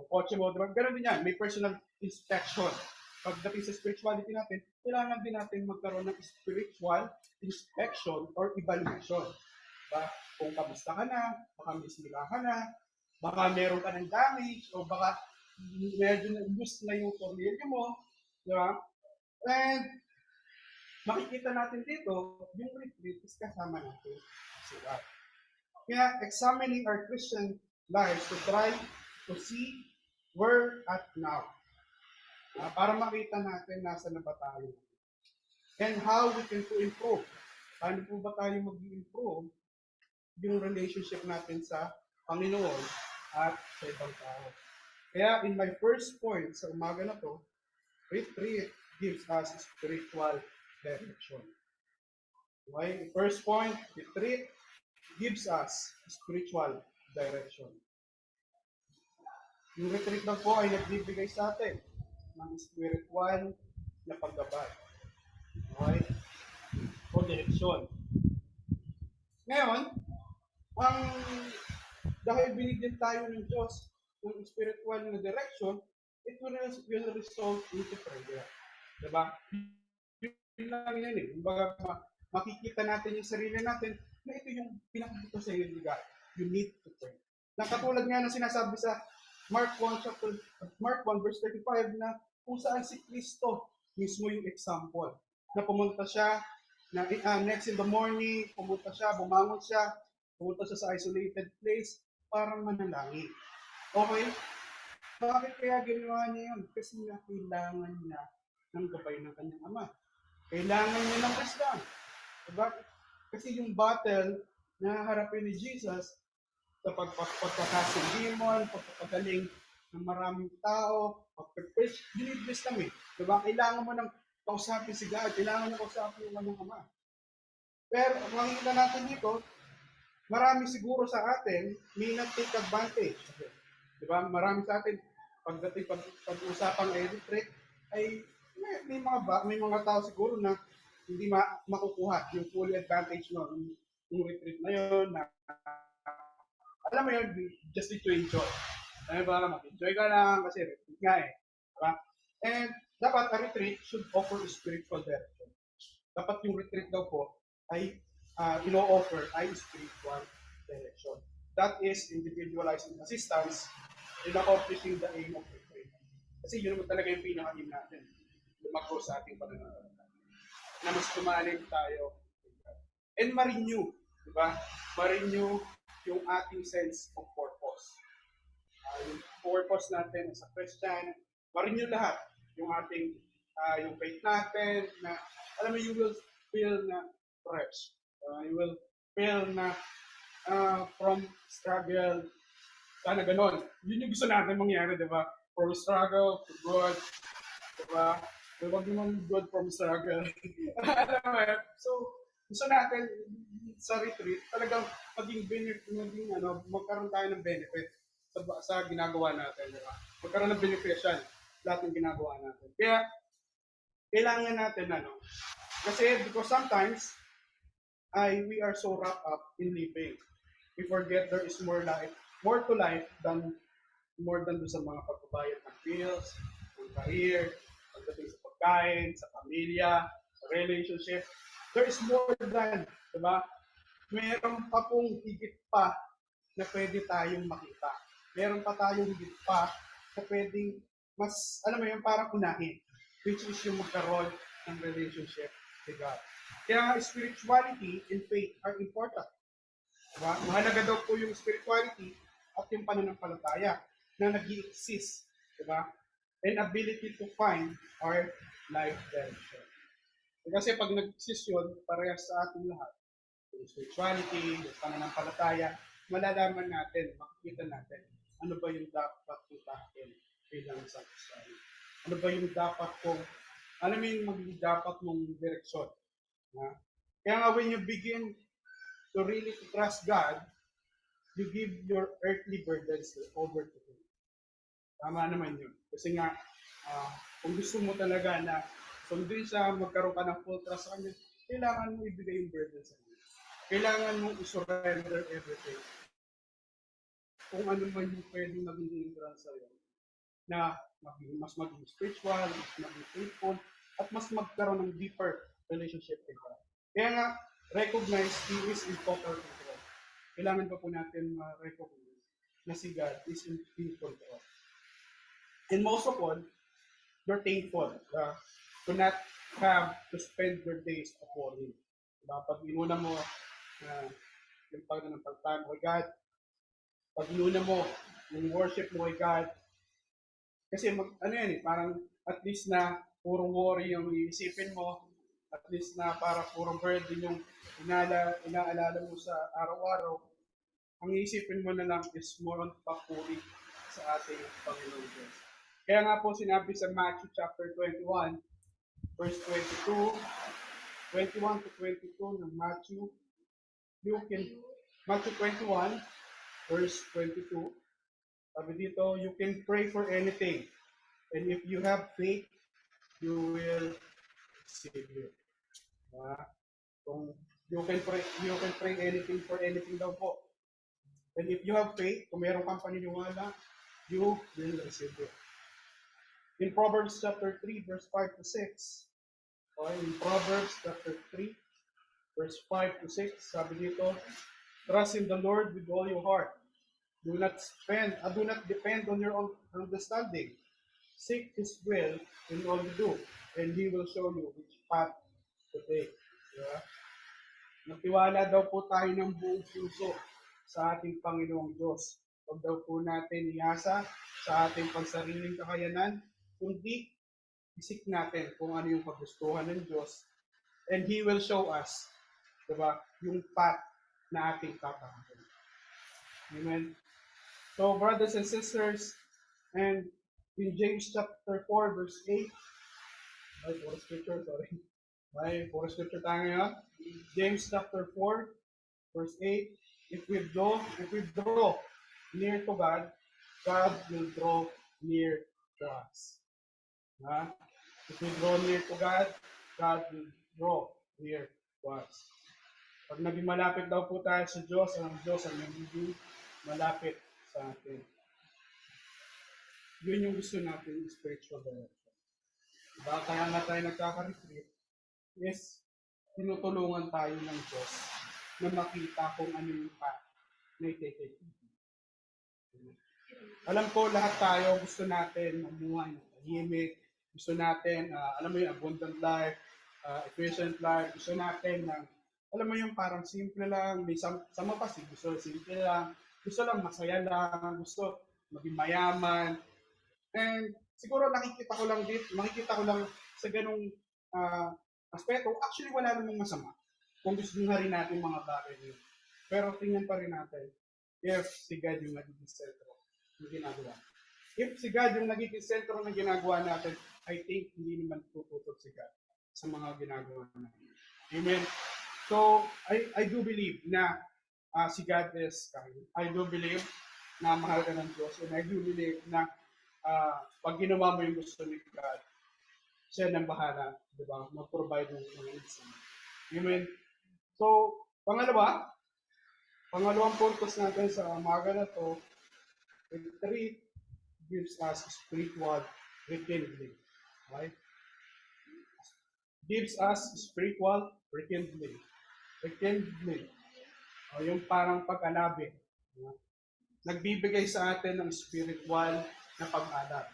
kotse mo. Diba? Ganun din yan, may personal inspection. Pagdating sa spirituality natin, kailangan din natin magkaroon ng spiritual inspection or evaluation. Diba? Kung kamusta ka na, baka may sira ka na, baka meron ka ng damage, o baka medyo na-lose na yung tornilyo mo. Diba? And makikita natin dito, yung retreat is kasama natin si God. Kaya examining our Christian lives to try to see where at now. Para makita natin nasa na ba tayo. And how we can to improve. Paano po ba tayo mag-improve yung relationship natin sa Panginoon at sa ibang tao. Kaya in my first point sa umaga na to, retreat gives us spiritual direction. Okay? First point, retreat gives us spiritual direction. Yung retreat na po ay nagbibigay sa atin ng spiritual na paggabay. Okay? O direksyon. Ngayon, dahil binigyan tayo ng Diyos ng spiritual na direction, it will result into prayer. Diba? Yun lang yan eh. Kumbaga, makikita natin yung sarili natin na ito yung pinakikita sa iyo ni God. You need to pray. Nakatulad nga ng sinasabi sa Mark 1 verse 35 na kung saan si Kristo mismo yung example. Na pumunta siya, next in the morning, pumunta siya sa isolated place para manalangin. Okay? Bakit kaya ginawa niya yun? Kasi kailangan niya ng gabay ng kanyang ama. Kailangan niya ng wisdom. Diba? Kasi yung battle na harapin ni Jesus sa pagkakasing demon, pagkakagaling ng maraming tao, pag-preach, you need wisdom eh. Diba? Kailangan mo ng kausapin si God, kailangan mo kausapin yung kanyang ama. Pero makikita natin dito, marami siguro sa atin may nag-take advantage. Diba? Marami sa atin, pagdating pag-usapang retreat, ay may mga tao siguro na hindi makukuha yung full advantage yung retreat na yun, na alam mo yun, just to enjoy. Ano ba, mag-enjoy ka lang kasi retreat nga eh. Diba? And dapat a retreat should offer spiritual direction. Dapat yung retreat daw po ay ino-offer ay spiritual direction. That is individualizing assistance in accomplishing the aim of retreat. Kasi yun naman talaga yung pinaka-aim natin. Lumago sa ating pananampalataya. Na mas tumalim tayo. And ma-renew. Diba? Ma-renew yung ating sense of purpose. Yung purpose natin as a Christian, ma-renew lahat. Yung ating, yung faith natin, na, alam mo, you will feel na fresh. You will feel na from struggle, sana ganon. Yun yung gusto natin mangyari, di ba? From struggle to good, di ba? Huwag naman good from struggle. Alam mo, so, gusto natin sa retreat, talagang magkaroon tayo ng benefit sa ginagawa natin, di ba? Magkaroon ng beneficial lahat ng ginagawa natin. Kaya, kailangan natin, kasi because sometimes, we are so wrapped up in living. We forget there is more to life than sa mga pagbabayad ng bills, ng career, pagdating sa pagkain, sa pamilya, sa relationship. There is more than, diba? Meron pa pong higit pa na pwede tayong makita. Meron pa tayong higit pa na pwedeng mas, alam mo yun, parang unahin, which is yung magkaroon ng relationship with God. Kaya spirituality and faith are important. Diba? Mahalaga daw po yung spirituality at yung pananampalataya na nag-i-exist. Diba? And ability to find our life direction. Kasi pag nag-exist yun, parehas sa ating lahat. Yung spirituality, yung pananampalataya, malalaman natin, makikita natin, ano ba yung dapat itahin bilang isang Kristiyano. Ano ba yung dapat kong, ano yung magiging dapat mong direksyon. Kaya nga when you begin to really trust God, you give your earthly burdens over to Him. Tama naman yun. Kasi nga, kung gusto mo talaga na sundin siya, magkaroon ka ng full trust sa Kanya, kailangan mo ibigay yung burden sa Kanya. Kailangan mo i-surrender everything. Kung ano man yung pwedeng maging hindrance sa'yo, na mas maging spiritual, mas maging faithful, at mas magkaroon ng deeper relationship with God. Kaya nga, recognize He is in total control. Kailangan pa po natin ma-recognize na si God is in control. And most of all, you're thankful to not have to spend your days of worrying. Diba? Pag inuna mo yung pagtang kay God, pag inuna mo yung worship mo kay God, kasi ano yan parang at least na purong worry yung iisipin mo, at least na para purong burden yung inaalala mo sa araw-araw, ang iisipin mo na lang is more on papuri sa ating Panginoon Diyos. Kaya nga po sinabi sa Matthew chapter 21, verse 21 to 22 ng Matthew 21, verse 22, sabi dito, you can pray for anything. And if you have faith, you will receive it. Kung you can pray anything for anything daw po. And if you have faith, kung meron kang paniniwala, you will receive it. In Proverbs chapter 3, verse 5 to 6, or in Proverbs chapter 3, verse 5 to 6, sabi dito, trust in the Lord with all your heart. Do not depend on your own understanding. Seek His will in all you do, and He will show you which path to take. Diba? Magtiwala daw po tayo ng buong puso sa ating Panginoong Diyos. Huwag daw po natin iasa sa ating pansariling kakayanan, kundi isik natin kung ano yung kagustuhan ng Diyos, and He will show us, diba, yung path na ating tatahakin. Amen. So, brothers and sisters, and in James chapter 4, verse 8, for scripture tayo ngayon. James chapter 4, verse 8, if we draw near to God, God will draw near to us. If we draw near to God, God will draw near to us. Pag naging malapit daw po tayo sa Diyos, ang Diyos ang nagiging malapit sa atin. Yun yung gusto natin, spiritual direction. Diba? Kaya nga tayo nagkaka-retreat, yes, tinutulungan tayo ng Diyos na makita kung ano yung path na i-take. Alam ko, lahat tayo gusto natin mamuhay ng tahimik, gusto natin, alam mo yung abundant life, efficient life, gusto natin ng, alam mo yung parang simple lang, may sama pa si gusto simple lang, gusto lang masaya lang, gusto maging mayaman. And siguro makikita ko lang sa ganung aspeto, actually wala namang masama kung gusto nga rin natin mga bagay yun. Pero tingnan pa rin natin if si God yung nagiging sentro ng ginagawa. If si God yung nagiging sentro ng ginagawa natin, I think hindi naman tututok si God sa mga ginagawa natin. Amen. So, I do believe na si God is kind. I do believe na mahal ka ng Diyos. And I do believe na pag ginawa mo yung gusto ni God, siya nang bahala, di ba? Mag-provide ng mga needs. Amen. So, pangalawang purpose natin sa umaga na to, retreat gives us spiritual rekindling. Right? Gives us spiritual rekindling. Rekindling. O yung parang pag-alabing. Nagbibigay sa atin ng spiritual na pag-alab.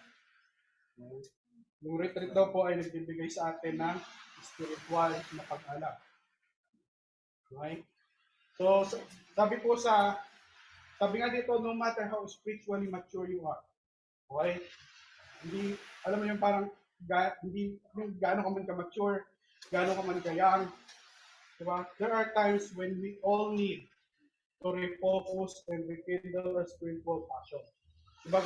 Yung retreat daw po ay nagbibigay sa atin ng spiritual na pag-alab. Okay? So, sabi nga dito, no matter how spiritually mature you are, okay? Hindi, alam mo yung parang, hindi yung gaano ka man ka-mature, gaano ka man ka-young, diba? There are times when we all need to refocus and rekindle our spiritual passion. Diba,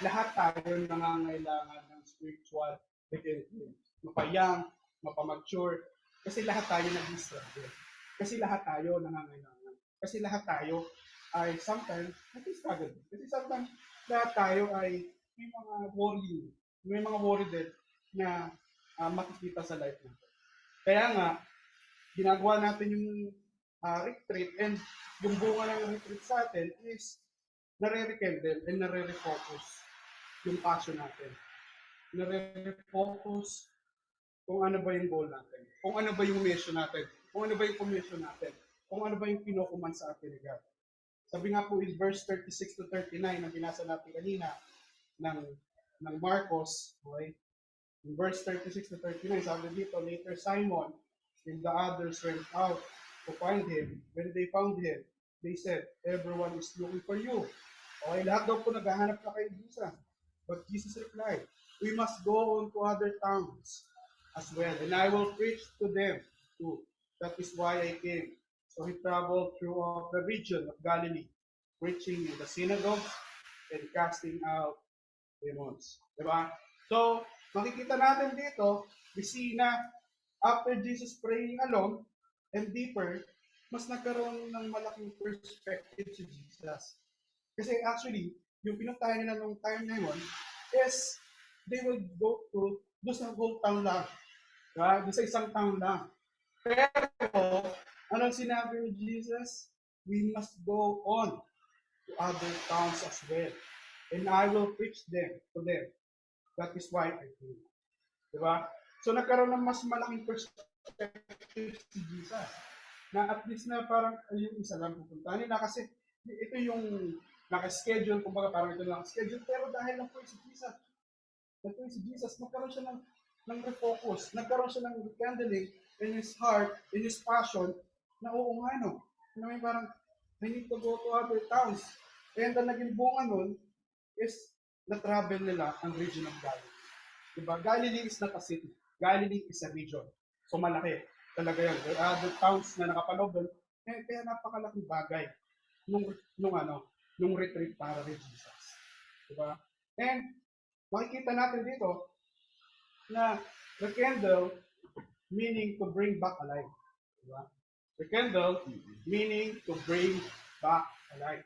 lahat tayo nangangailangan ng spiritual rekindling. Mapa-young, mapa-mature, kasi lahat tayo nag-struggle. Kasi lahat tayo nangangailangan. Kasi lahat tayo ay sometimes nag-struggle. Kasi sometimes lahat tayo ay may mga worry din na makikita sa life natin. Kaya nga, ginagawa natin yung retreat, and yung bunga ng retreat sa atin is nare-rekindle and nare-refocus yung passion natin. Nare-refocus kung ano ba yung goal natin, kung ano ba yung mission natin, kung ano ba yung commission natin, kung ano ba yung kinukuman sa atin ni God. Sabi nga po in verse 36 to 39 na binasa natin kanina ng Marcos, okay? In verse 36 to 39, sabi dito, later Simon and the others went out to find him. When they found him, they said, everyone is looking for you. Okay, lahat daw po naghahanap na kay Jesus. But Jesus replied, we must go on to other towns as well, and I will preach to them too. That is why I came. So he traveled throughout the region of Galilee, preaching in the synagogues and casting out demons. Diba? So, makikita natin dito, we see na after Jesus praying alone and deeper, mas nagkaroon ng malaking perspective si Jesus. Kasi actually, yung pinuntahan nila nung time na yun is they will go to doon sa whole town lang. Diba? Doon sa isang town lang. Pero, anong sinabi ni Jesus? We must go on to other towns as well. And I will preach them to them. That is why I came. Diba? So nagkaroon ng mas malaking perspective si Jesus. Na at least na parang yung isa lang pupunta nila kasi ito yung naka-schedule, kumbaga parang ito lang schedule, pero dahil lang po si Jesus, nagkaroon siya ng refocus, nagkaroon siya ng rekindling in his heart, in his passion, na oo nga no, na may parang, I need to go to other towns. And ang naging bunga nun is na-travel nila ang region of Galilee. Diba? Galilee is not a city. Galilee is a region. So malaki. Talaga yan. There are other towns na nakapanood doon. Kaya napakalaking bagay nung retreat para kay Jesus. Diba? And makikita natin dito na rekindle meaning to bring back alive. Diba? Rekindle meaning to bring back alive.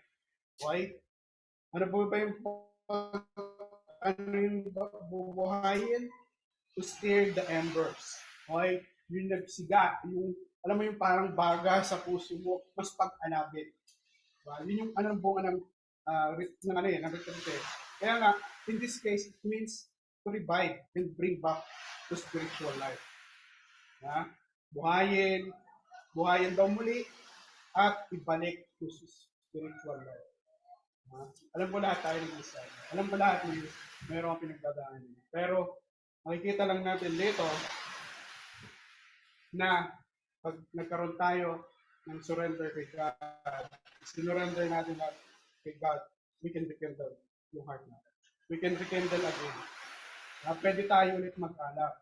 Why? Ano po ba yung bubuhayin? To stir the embers. Okay? Yung nagsiga, yung, alam mo yung parang baga sa puso mo, mas pag-alabit. Diba? Yun yung anong bunga ng retreat. Kaya nga, in this case, it means to revive and bring back to spiritual life. Yeah? Buhayin daw muli, at ibalik to spiritual life. Alam ko lahat tayo ng isa. Alam ko lahat ng mayroong pinagdadaanan. Pero, makikita lang natin dito na pag nagkaroon tayo ng surrender kay God, sinurrender natin lahat kay God, we can rekindle yung heart natin. We can rekindle again. Pwede tayo ulit mag-alap.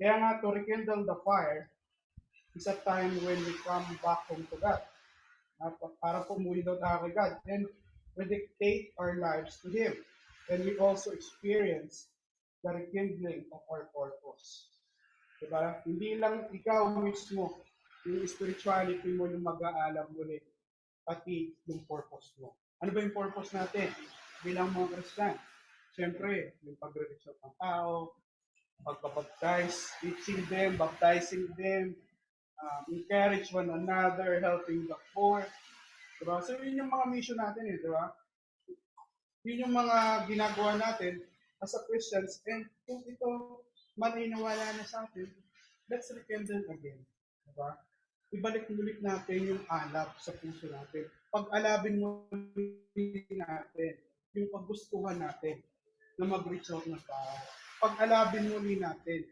Kaya nga, to rekindle the fire is a time when we come back home to God. Para po umuwi daw tayo kay God. And we dictate our lives to Him. And we also experience the rekindling of our purpose. Diba? Hindi lang ikaw mismo, yung spirituality mo yung mag-aalam ulit, pati yung purpose mo. Ano ba yung purpose natin bilang mga Christian? Siyempre, yung pag-reach out ng tao, pagpapabaptize, teaching them, baptizing them, encourage one another, helping the poor. Diba? So, yun yung mga mission natin diba? Yun yung mga ginagawa natin as a Christians. And kung ito maniniwala na sa atin, let's rekindle again. Diba? Ibalik-ulit natin yung alab sa puso natin. Pag-alabin muli natin yung paggustuhan natin na mag-reach out ng tao. Pag-alabin muli natin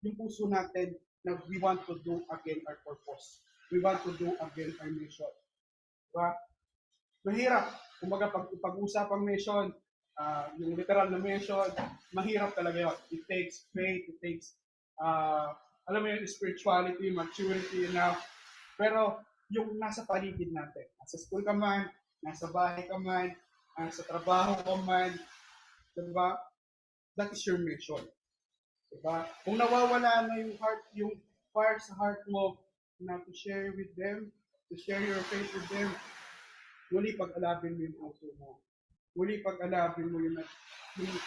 yung puso natin na we want to do again our purpose. We want to do again our mission. Diba? Mahirap. Kumbaga, pag-usapang mission, yung literal na mission, mahirap talaga yun. It takes faith, it takes, alam mo yun, spirituality, maturity, enough. Pero, yung nasa paligid natin, nasa school ka man, nasa bahay ka man, nasa trabaho ka man, diba? That is your mission. Diba? Kung nawawala na yung heart, yung fire sa heart mo, na to share with them, to share your faith with them, muli pag-alabin mo yung puso mo. Muli pag-alabin mo yung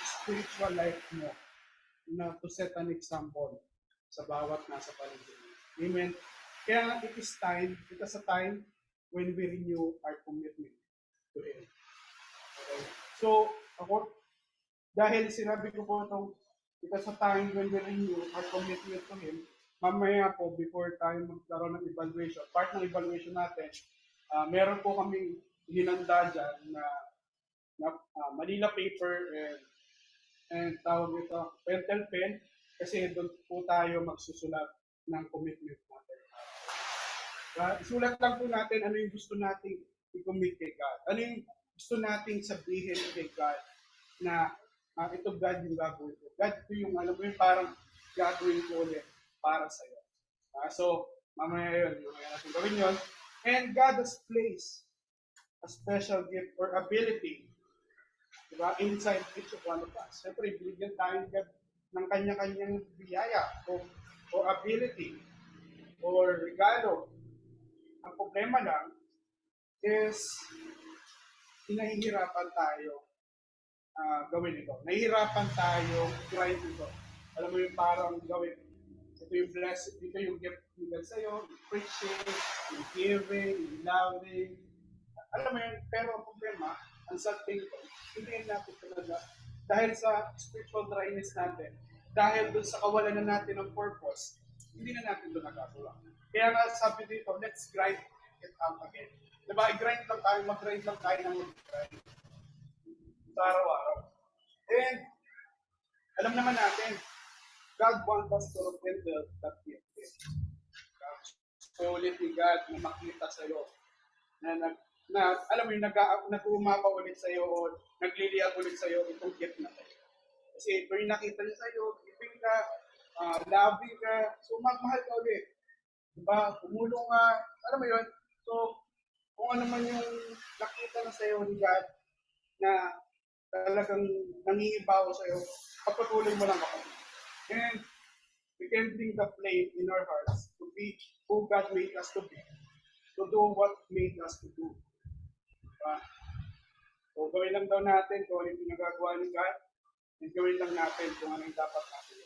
spiritual life mo na to set an example sa bawat nasa paligid. Amen. Kaya it is a time when we renew our commitment to Him. Okay? So, ako, dahil sinabi ko po itong it is a time when we renew our commitment to Him, mamaya po, before tayo magkaroon ng evaluation, part ng evaluation natin, meron po kaming hinanda dyan na Manila paper and and tawag ito, pentel pen, kasi doon po tayo magsusulat ng commitment natin. Isulat lang po natin ano yung gusto nating i-commit kay God. Ano yung gusto nating sabihin kay God na ito God yung gagawin ko. God, ito yung alam mo yung parang gagawin ko ulit para sa'yo. So, mamaya natin gawin yun. And God has placed a special gift or ability, diba, inside each of one of us. Siyempre, binigyan tayo ni God ng kanya-kanyang biyaya o ability or regalo. Ang problema lang is hinahihirapan tayo gawin ito. Nahihirapan tayo grind ito. Alam mo yung parang gawin, ito yung blessing, ito yung gift ni God sa'yo, yung preaching, yung giving, yung loving. Alam mo yun, pero ang problema, ang sad thing ito, hindi natin talaga, dahil sa spiritual dryness natin, dahil dun sa kawalan na natin ng purpose, hindi na natin doon nagagawa. Kaya nga sabi dito, let's grind it out again. Diba, i-grind lang tayo, mag-grind lang tayo ng mag-grind. Sa araw-araw. And, alam naman natin, God wants us to rekindle that gift. So, ulit ni God na makita sa'yo na alam mo yung nag-umapa ulit sa'yo o nagliliyag ulit sa'yo itong gift na sa'yo. Kasi ito yung nakita niya sa'yo, giving ka, loving ka, so magmahal ka ulit. Diba? Umulong ka, alam mo yun? So, kung ano man yung nakita na sa'yo ni God na talagang nangingibaw sa'yo, pagpatuloy mo lang ako. And rekindling the flame in our hearts to be who God made us to be, to do what made us to do. Diba? So, gawin lang daw natin kung ano yung pinagagawa ni God, and gawin lang natin kung ano yung dapat natin.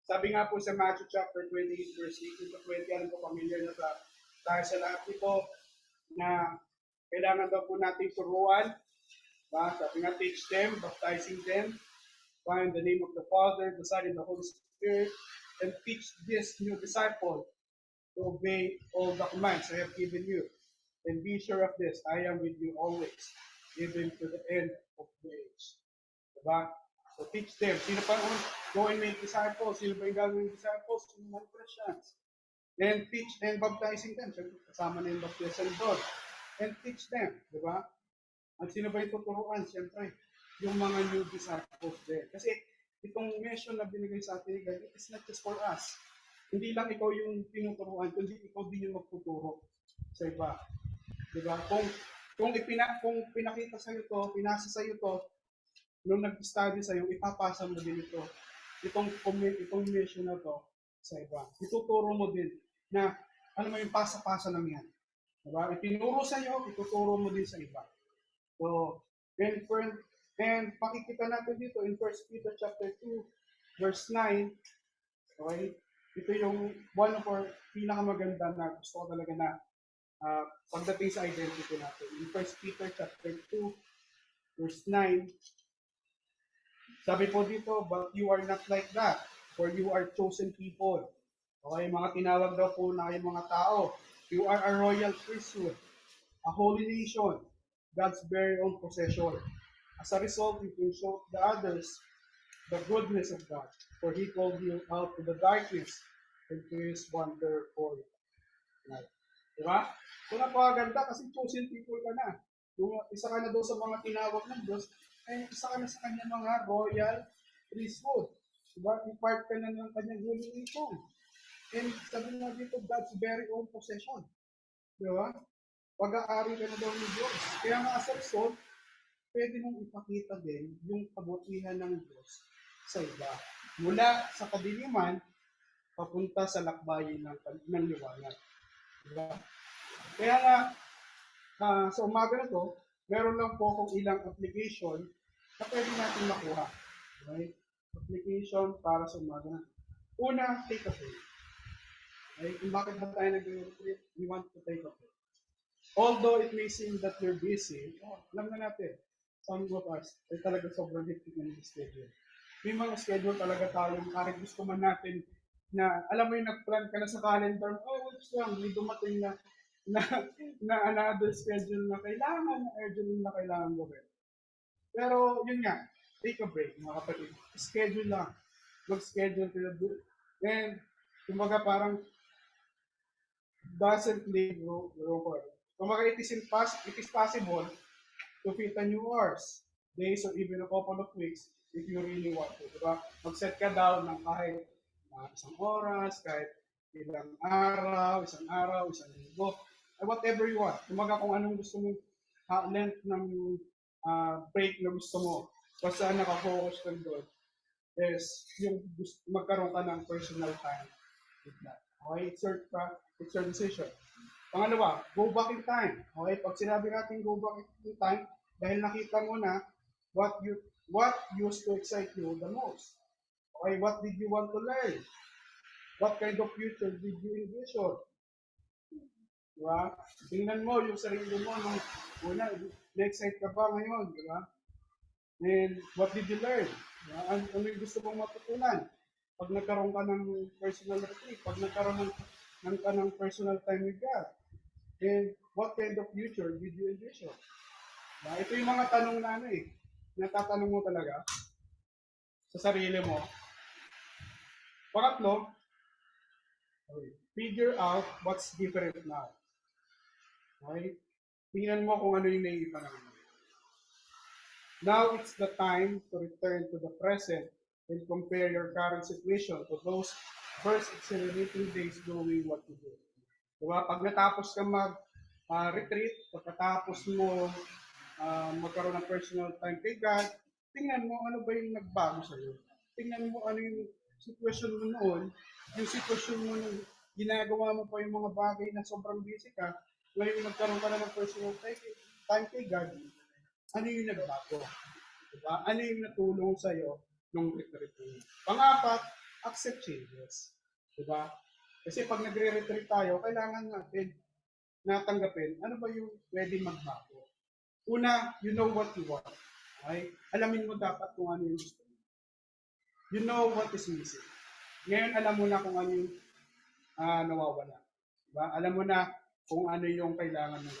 Sabi nga po sa Matthew chapter 28, verse 18 to 20, alam ko familiar na tayo sa lahat ito, na kailangan daw po natin turuan. Sabi nga, teach them, baptizing them, in the name of the Father, the Son, and the Holy Spirit, and teach this new disciple to obey all the commands I have given you. And be sure of this, I am with you always, even to the end of the age. Diba? So teach them. Sino pa go and make disciples? Sino ba yung gagawin disciples? Yung mga Christians. And teach and baptizing them. Siyempre, kasama na yung baptism doon. And teach them. Diba? At sino ba yung tuturuan? Siyempre, yung mga new disciples din. Kasi itong mission na binigay sa atin ni God, it's not just for us. Hindi lang ikaw yung tinuturuan, kundi ikaw din yung magtuturo sa iba. Diba? Kung pinakita sa iyo to, pinasa sa iyo to, nung nag-study sa iyo, ipapasa mo din ito. Itong mission na to sa iba. Ituturo mo din na, alam mo yung pasa-pasa lang yan. Diba? Itinuro sa iyo, ituturo mo din sa iba. So, and pakikita natin dito in 1 Peter chapter 2, verse 9, okay? Ito yung one of our pinakamaganda na gusto ko talaga na pagdating sa identity natin. In 1 Peter chapter 2, verse 9, sabi po dito, but you are not like that, for you are chosen people. Okay, mga tinawag daw po na kayong mga tao. You are a royal priesthood, a holy nation, God's very own possession. As a result, you can show the others the goodness of God, for He called you out to the darkness and to His wonderful light. Diba? So napakaganda kasi chosen people ka na. Yung isa ka na doon sa mga tinawag ng Diyos, ay isa ka na sa kanya mga royal priesthood. Diba? I-part ka na ng kanyang holy nation. And sabi nga dito, God's very own possession. Diba? Pag-aari ka na daw ni Diyos. Kaya nga as a result, pwede mong ipakita din yung kabutihan ng Diyos sa iba. Mula sa kadiliman, papunta sa lakbayin ng liwanag. Diba? Kaya nga, sa umaga na to, meron lang po akong ilang application na pwede natin makuha. Right? Application para sa umaga na. Una, take a break. Right? Kung bakit ba tayo nag-retreat, we want to take a break. Although it may seem that you're busy, alam na natin, some of us ay talaga sobrang hectic ng schedule. May mga schedule talaga tayo, kahit gusto man natin na, alam mo yung nag-plan ka na sa calendar, what's wrong, may dumating na another schedule na kailangan, na urgent na kailangan gawin. Pero yun nga, take a break, mga kapatid. Schedule lang. Mag-schedule kayo. And, kumbaga parang, doesn't leave room. Kumbaga, it is possible to fit a new hours, days, or even a couple of weeks if you really want to. Diba? Mag-set ka down ng kahit isang oras, kahit isang araw, isang linggo, whatever you want. Kumbaga kung anong gusto mo, length ng break na gusto mo, basta nakafocus ka doon, is yung magkaroon ka ng personal time with that. Okay? It's your decision. Pangalawa, go back in time. Okay? Pag sinabi natin go back in time, dahil nakita mo na what used to excite you the most. Okay? What did you want to learn? What kind of future did you envision? Diba? Tingnan mo yung sarili mo nung una, na-excite ka ba ngayon? Diba? And what did you learn? Diba? Ano yung gusto mong matutunan? Pag nagkaroon ka ng personal retreat, pag nagkaroon ng personal time with God, and what kind of future did you envision? Diba? Ito yung mga tanong na natatanong mo talaga sa sarili mo. Pangatlo, figure out what's different now. Okay? Tingnan mo kung ano yung naiipan naman. Now it's the time to return to the present and compare your current situation to those first accelerating days doing what you do. Diba? Pag natapos ka mag-retreat, pagkatapos mo magkaroon ng personal time kay God, tingnan mo ano ba yung nagbago sa'yo. Tingnan mo ano yung sitwasyon mo noon, yung sitwasyon mo nung ginagawa mo pa yung mga bagay na sobrang busy ka, ngayon nagkaroon ka na ng personal time kay God, ano yung nagbago? Diba? Ano yung natulong sa'yo nung retreat mo? Pang-apat, accept changes. Diba? Kasi pag nagre-retreat tayo, kailangan natin natanggapin ano ba yung pwede magbago. Una, you know what you want. Okay? Alamin mo dapat kung ano yung gusto mo. You know what is missing. Ngayon, alam mo na kung ano yung nawawala. Diba? Alam mo na kung ano yung kailangan mo.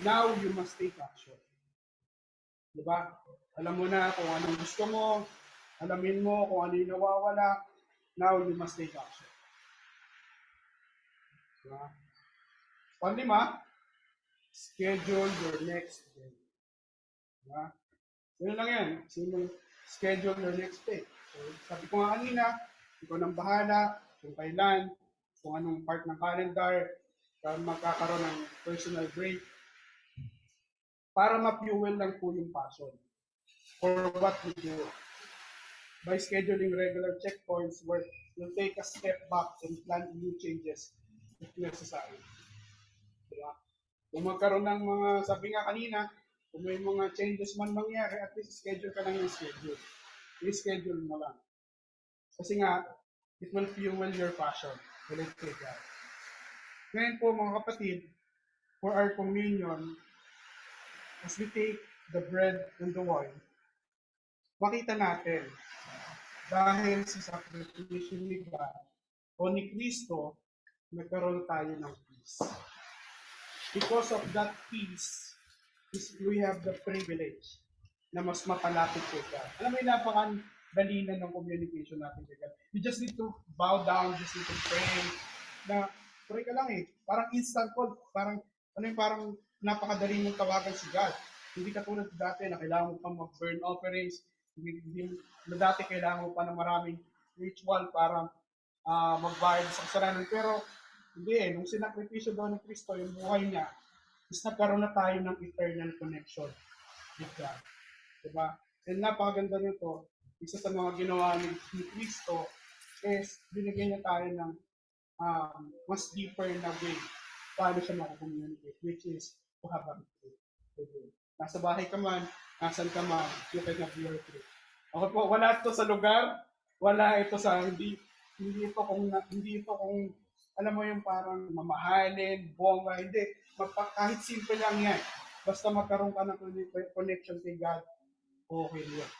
Now, you must take action. Diba? Alam mo na kung anong gusto mo, alamin mo kung ano yung nawawala, now you must take action. Diba? Panglima, schedule your next day. Diba? Yun lang yan. Schedule your next day. So, sabi ko nga kanina, ikaw nang bahala kung kailan, kung anong part ng calendar, magkakaroon ng personal break, para ma-fuel lang po yung passion for what we do. By scheduling regular checkpoints where you'll take a step back and plan new changes if necessary. Diba? Kung magkaroon ng mga, sabi nga kanina, kung may mga changes man mangyari, at least schedule ka lang yung schedule. I-schedule mo lang. Kasi nga, it will fuel your passion. Will it take that? Ngayon po mga kapatid, for our communion, as we take the bread and the wine, makita natin, dahil sa sacrifice ni God o ni Kristo, nagkaroon tayo ng peace. Because of that peace, we have the privilege na mas mapalapit kay God. Alam mo yung napakadali na ng communication natin kay God. You just need to bow down, just need to pray. Na, pray ka lang Parang instant call. Parang napakadali mong tawagan si God. Hindi katulad dati na kailangan mo pang mag-burn offerings. Na dati kailangan mo pa ng maraming ritual para magbayad sa kasalanan. Pero hindi nung sinakripisyo daw ng Kristo, yung buhay niya, is nagkaroon na tayo ng eternal connection with God. Diba? And napakaganda nito, isa sa mga ginawa ni Kristo is binigyan niya tayo ng mas deeper na way paano siya makakommunicate, which is to have a retreat with him. Nasa bahay ka man, nasan ka man, you can have your retreat. Okay po, wala ito sa lugar, wala ito sa hindi ito kung alam mo yung parang mamahalin, bongga, hindi. Kahit simple lang yan. Basta magkaroon ka ng connection kay God, okay yan.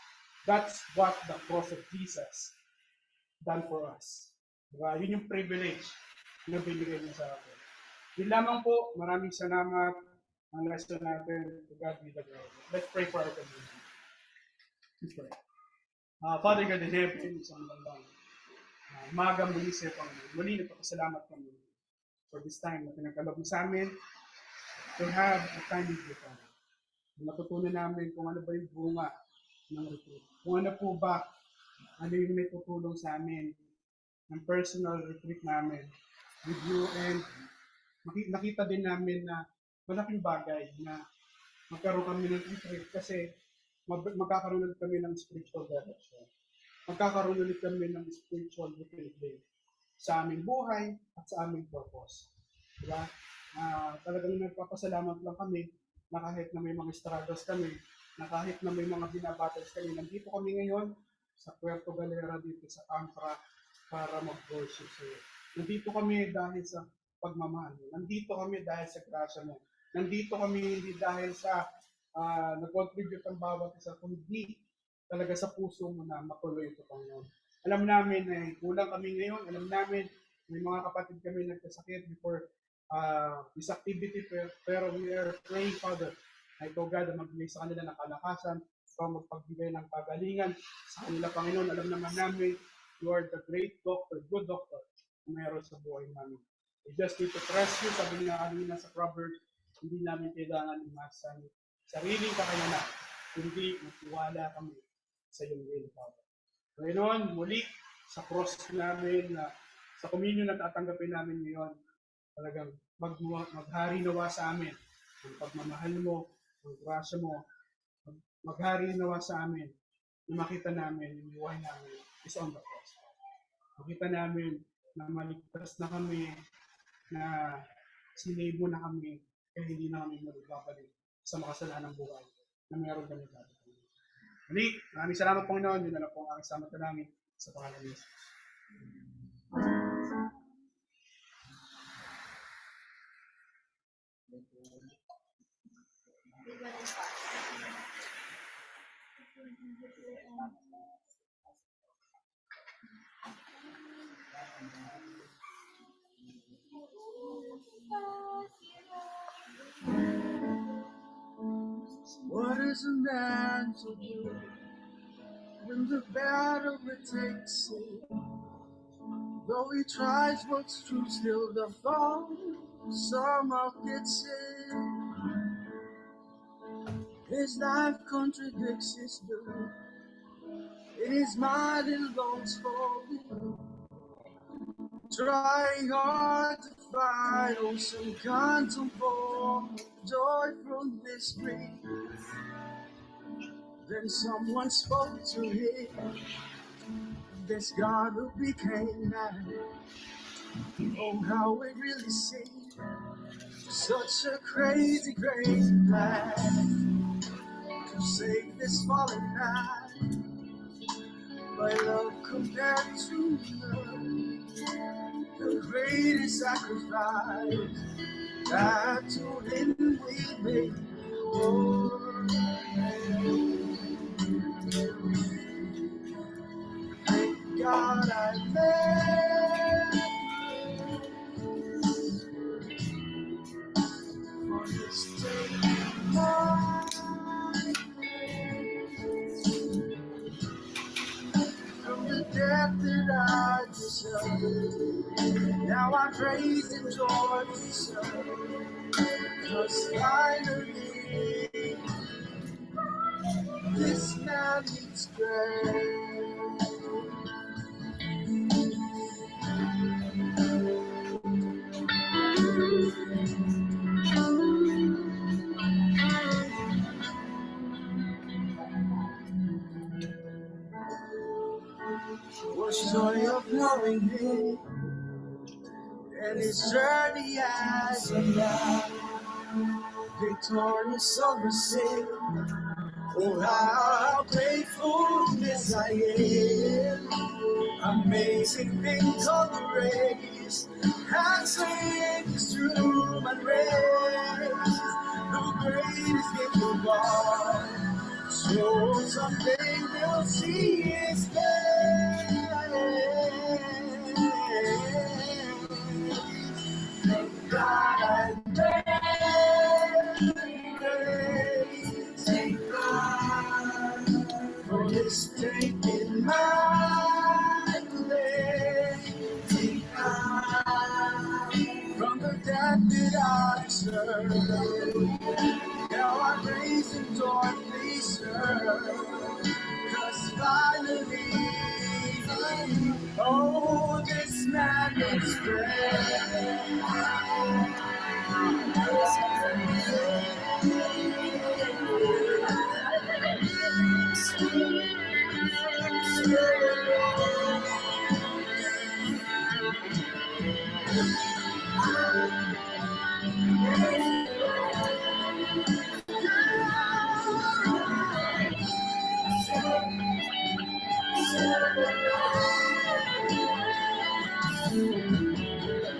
That's what the cross of Jesus done for us. Diba? Yun yung privilege na binigay niya sa atin. Yun lamang po, maraming salamat ang lesson natin. To God be the glory. Let's pray for our community. Let's pray. Father God in heaven, isang magandang umaga muli sa iyo, Panginoon. Muli nagpapasalamat kami for this time na pinagkaloob mo sa amin to have a time with you, Father. Natutunan namin kung ano ba yung bunga ng retreat. Kung ano po ba, ano yung may tutulong sa amin ng personal retreat namin with you, and nakita din namin na malaking bagay na magkaroon kami ng retreat kasi magkakaroon ulit kami ng spiritual direction. Magkakaroon ulit kami ng spiritual retreat sa aming buhay at sa aming purpose. Diba? Talagang nagpapasalamat lang kami na kahit na may mga struggles kami, na kahit na may mga binabattles kami, nandito kami ngayon sa Puerto Galera dito sa Ampra para mag-worship sa iyo. Nandito kami dahil sa pagmamahal mo. Nandito kami dahil sa grasya mo. Nandito kami hindi dahil sa nag-contribute ang bawat isa, kundi talaga sa puso mo na matuloy ito, Panginoon. Alam namin na kulang kami ngayon. Alam namin may mga kapatid kami nagkasakit before this activity, pero we are praying, Father, na ito, God, na magbigay sa kanila ng kalakasan, ikaw magpagbigay ng kagalingan sa kanila, Panginoon. Alam naman namin, you are the great doctor, good doctor, na meron sa buhay namin. We just need to trust you, sabi nga kanina sa Proverbs, hindi namin kailangan imasan sariling kakayanan, hindi magtiwala kami sa iyong will, Father. Panginoon, muli sa cross namin, sa communion na tatanggapin namin ngayon, talagang maghari nawa sa amin ang pagmamahal mo, ang grasya mo, maghari nawa sa amin na makita namin yung buhay namin is on the cross. Makita namin na maligtas na kami, na sinave mo na kami, kaya hindi na kami magbabalik sa makasalanang buhay na meron kami dati. Muli, maraming salamat, Panginoon. Yun na lang po ang aking salamat na namin sa pangalan ni Jesus. What is a man to do when the battle it takes him? Though he tries what's true, still the fall somehow gets him. His life contradicts his will. In his mind it longs for you. Trying hard to find some kind of form joy from this grief. Then someone spoke to him. This God who became man. Oh, how it really seemed such a crazy, crazy plan to save this fallen man. My love compared to love, the greatest sacrifice that to him we made. Oh, thank God I met for this day. From the death that I deserved, now I praise and joy deserve. Cause finally, this man needs grace. Was joy of knowing him and his journey as a man, victorious over sin. Oh, how grateful this I am. Amazing thing called grace has saved through my race. The greatest gift of all. So someday we'll see his face. Thank God I praise. Thank God for his always taking my place. From the death that I deserve, now I'm raising joyfully, sir. 'Cause finally, oh, this man is great.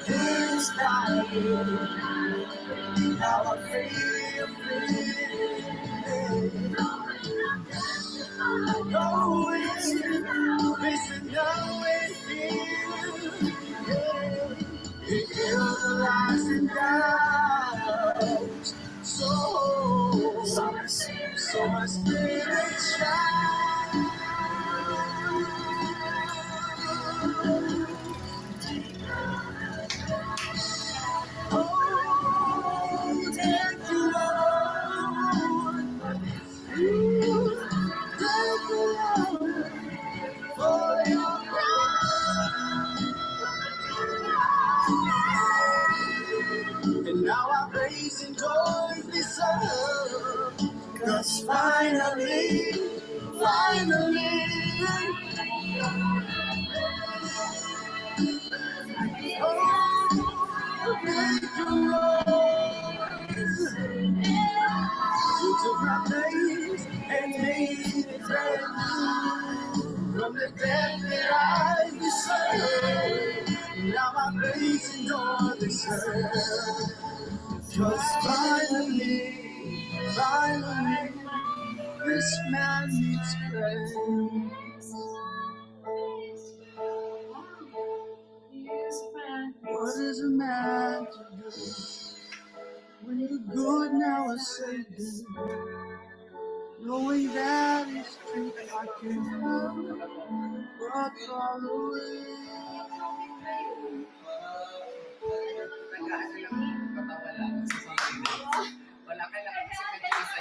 This time, now I feel free. Going, listen, knowing, it is rising down. So my spirit shine. Oh, thank you, Lord. Thank you, Lord, for your grace. And now I'm praising joy this earth. 'Cause finally, oh, thank you, Lord. You took my place and made it brand new. From the death that I deserve, now I'm praising your deserve. 'Cause finally, this man needs grace. What is a man to do when you're good now a Savior? Knowing that it's true, I can't help but fall away. Wala kailangan kasi mag-isa.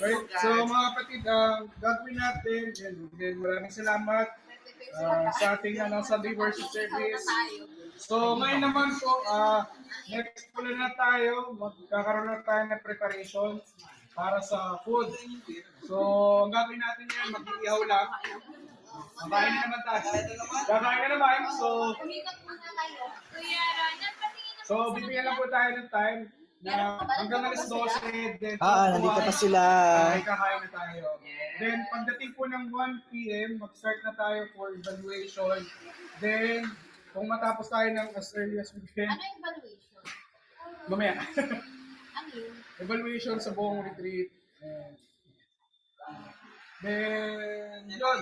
Right, so mga kapatid, gagawin natin, and maraming salamat sa ating Sunday worship service. So ngayon naman po, next po na tayo, magkakaroon na tayo ng preparation para sa food. So ang gagawin natin yan, mag-iihaw lang. Kakain na naman tayo. Kakain na naman, so bibigyan lang po tayo ng time na hanggang alas 12, then Nandito pa sila. ay kakain na tayo. Then pagdating po ng 1 p.m., mag-start na tayo for evaluation. Then kung matapos tayo ng as early as we can, Ano yung valuation? mamaya. Ano yun? Evaluation sa buong retreat. Then yun.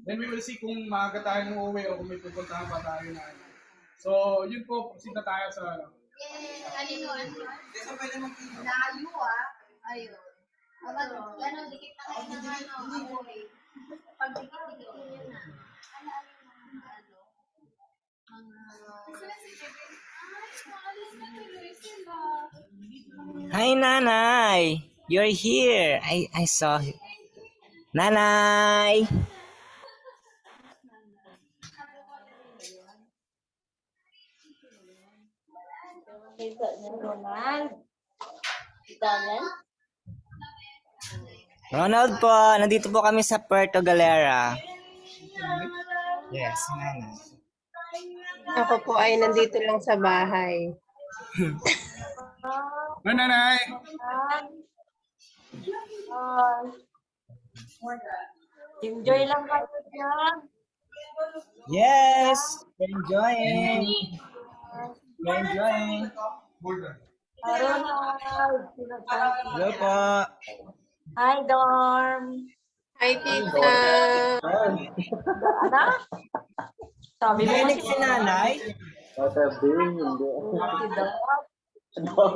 Then we will see kung maaga tayo ng uwi o kung may pupuntahan pa tayo na. So yun po, proceed na tayo sa ano. Kanino? Layo Ayun. Ano, dikit na kayo ng amoy. Pag dikit-dikit yun na. Hi, Nanay. You're here. I saw you. Nanay. Ronald po, nandito po kami sa Puerto Galera. Yes, Nanay. Ako po ay nandito lang sa bahay. Nanay! Enjoy lang kayo dyan. Yes, we're enjoying. We're enjoying. Hello po. Hi, Dorm. Hi, tita. Ano? Sabi mo Narinig si Nanay? Si Dor.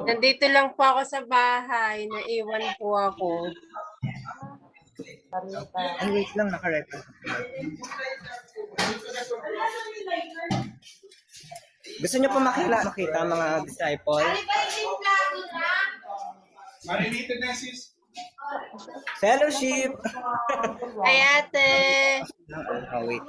Nandito lang po ako sa bahay. Naiwan po ako. Ay, wait lang, naka-record. Gusto niyo po makita mga disciple? Marinated na sis. Fellowship! Ay, ate! Oh, wait.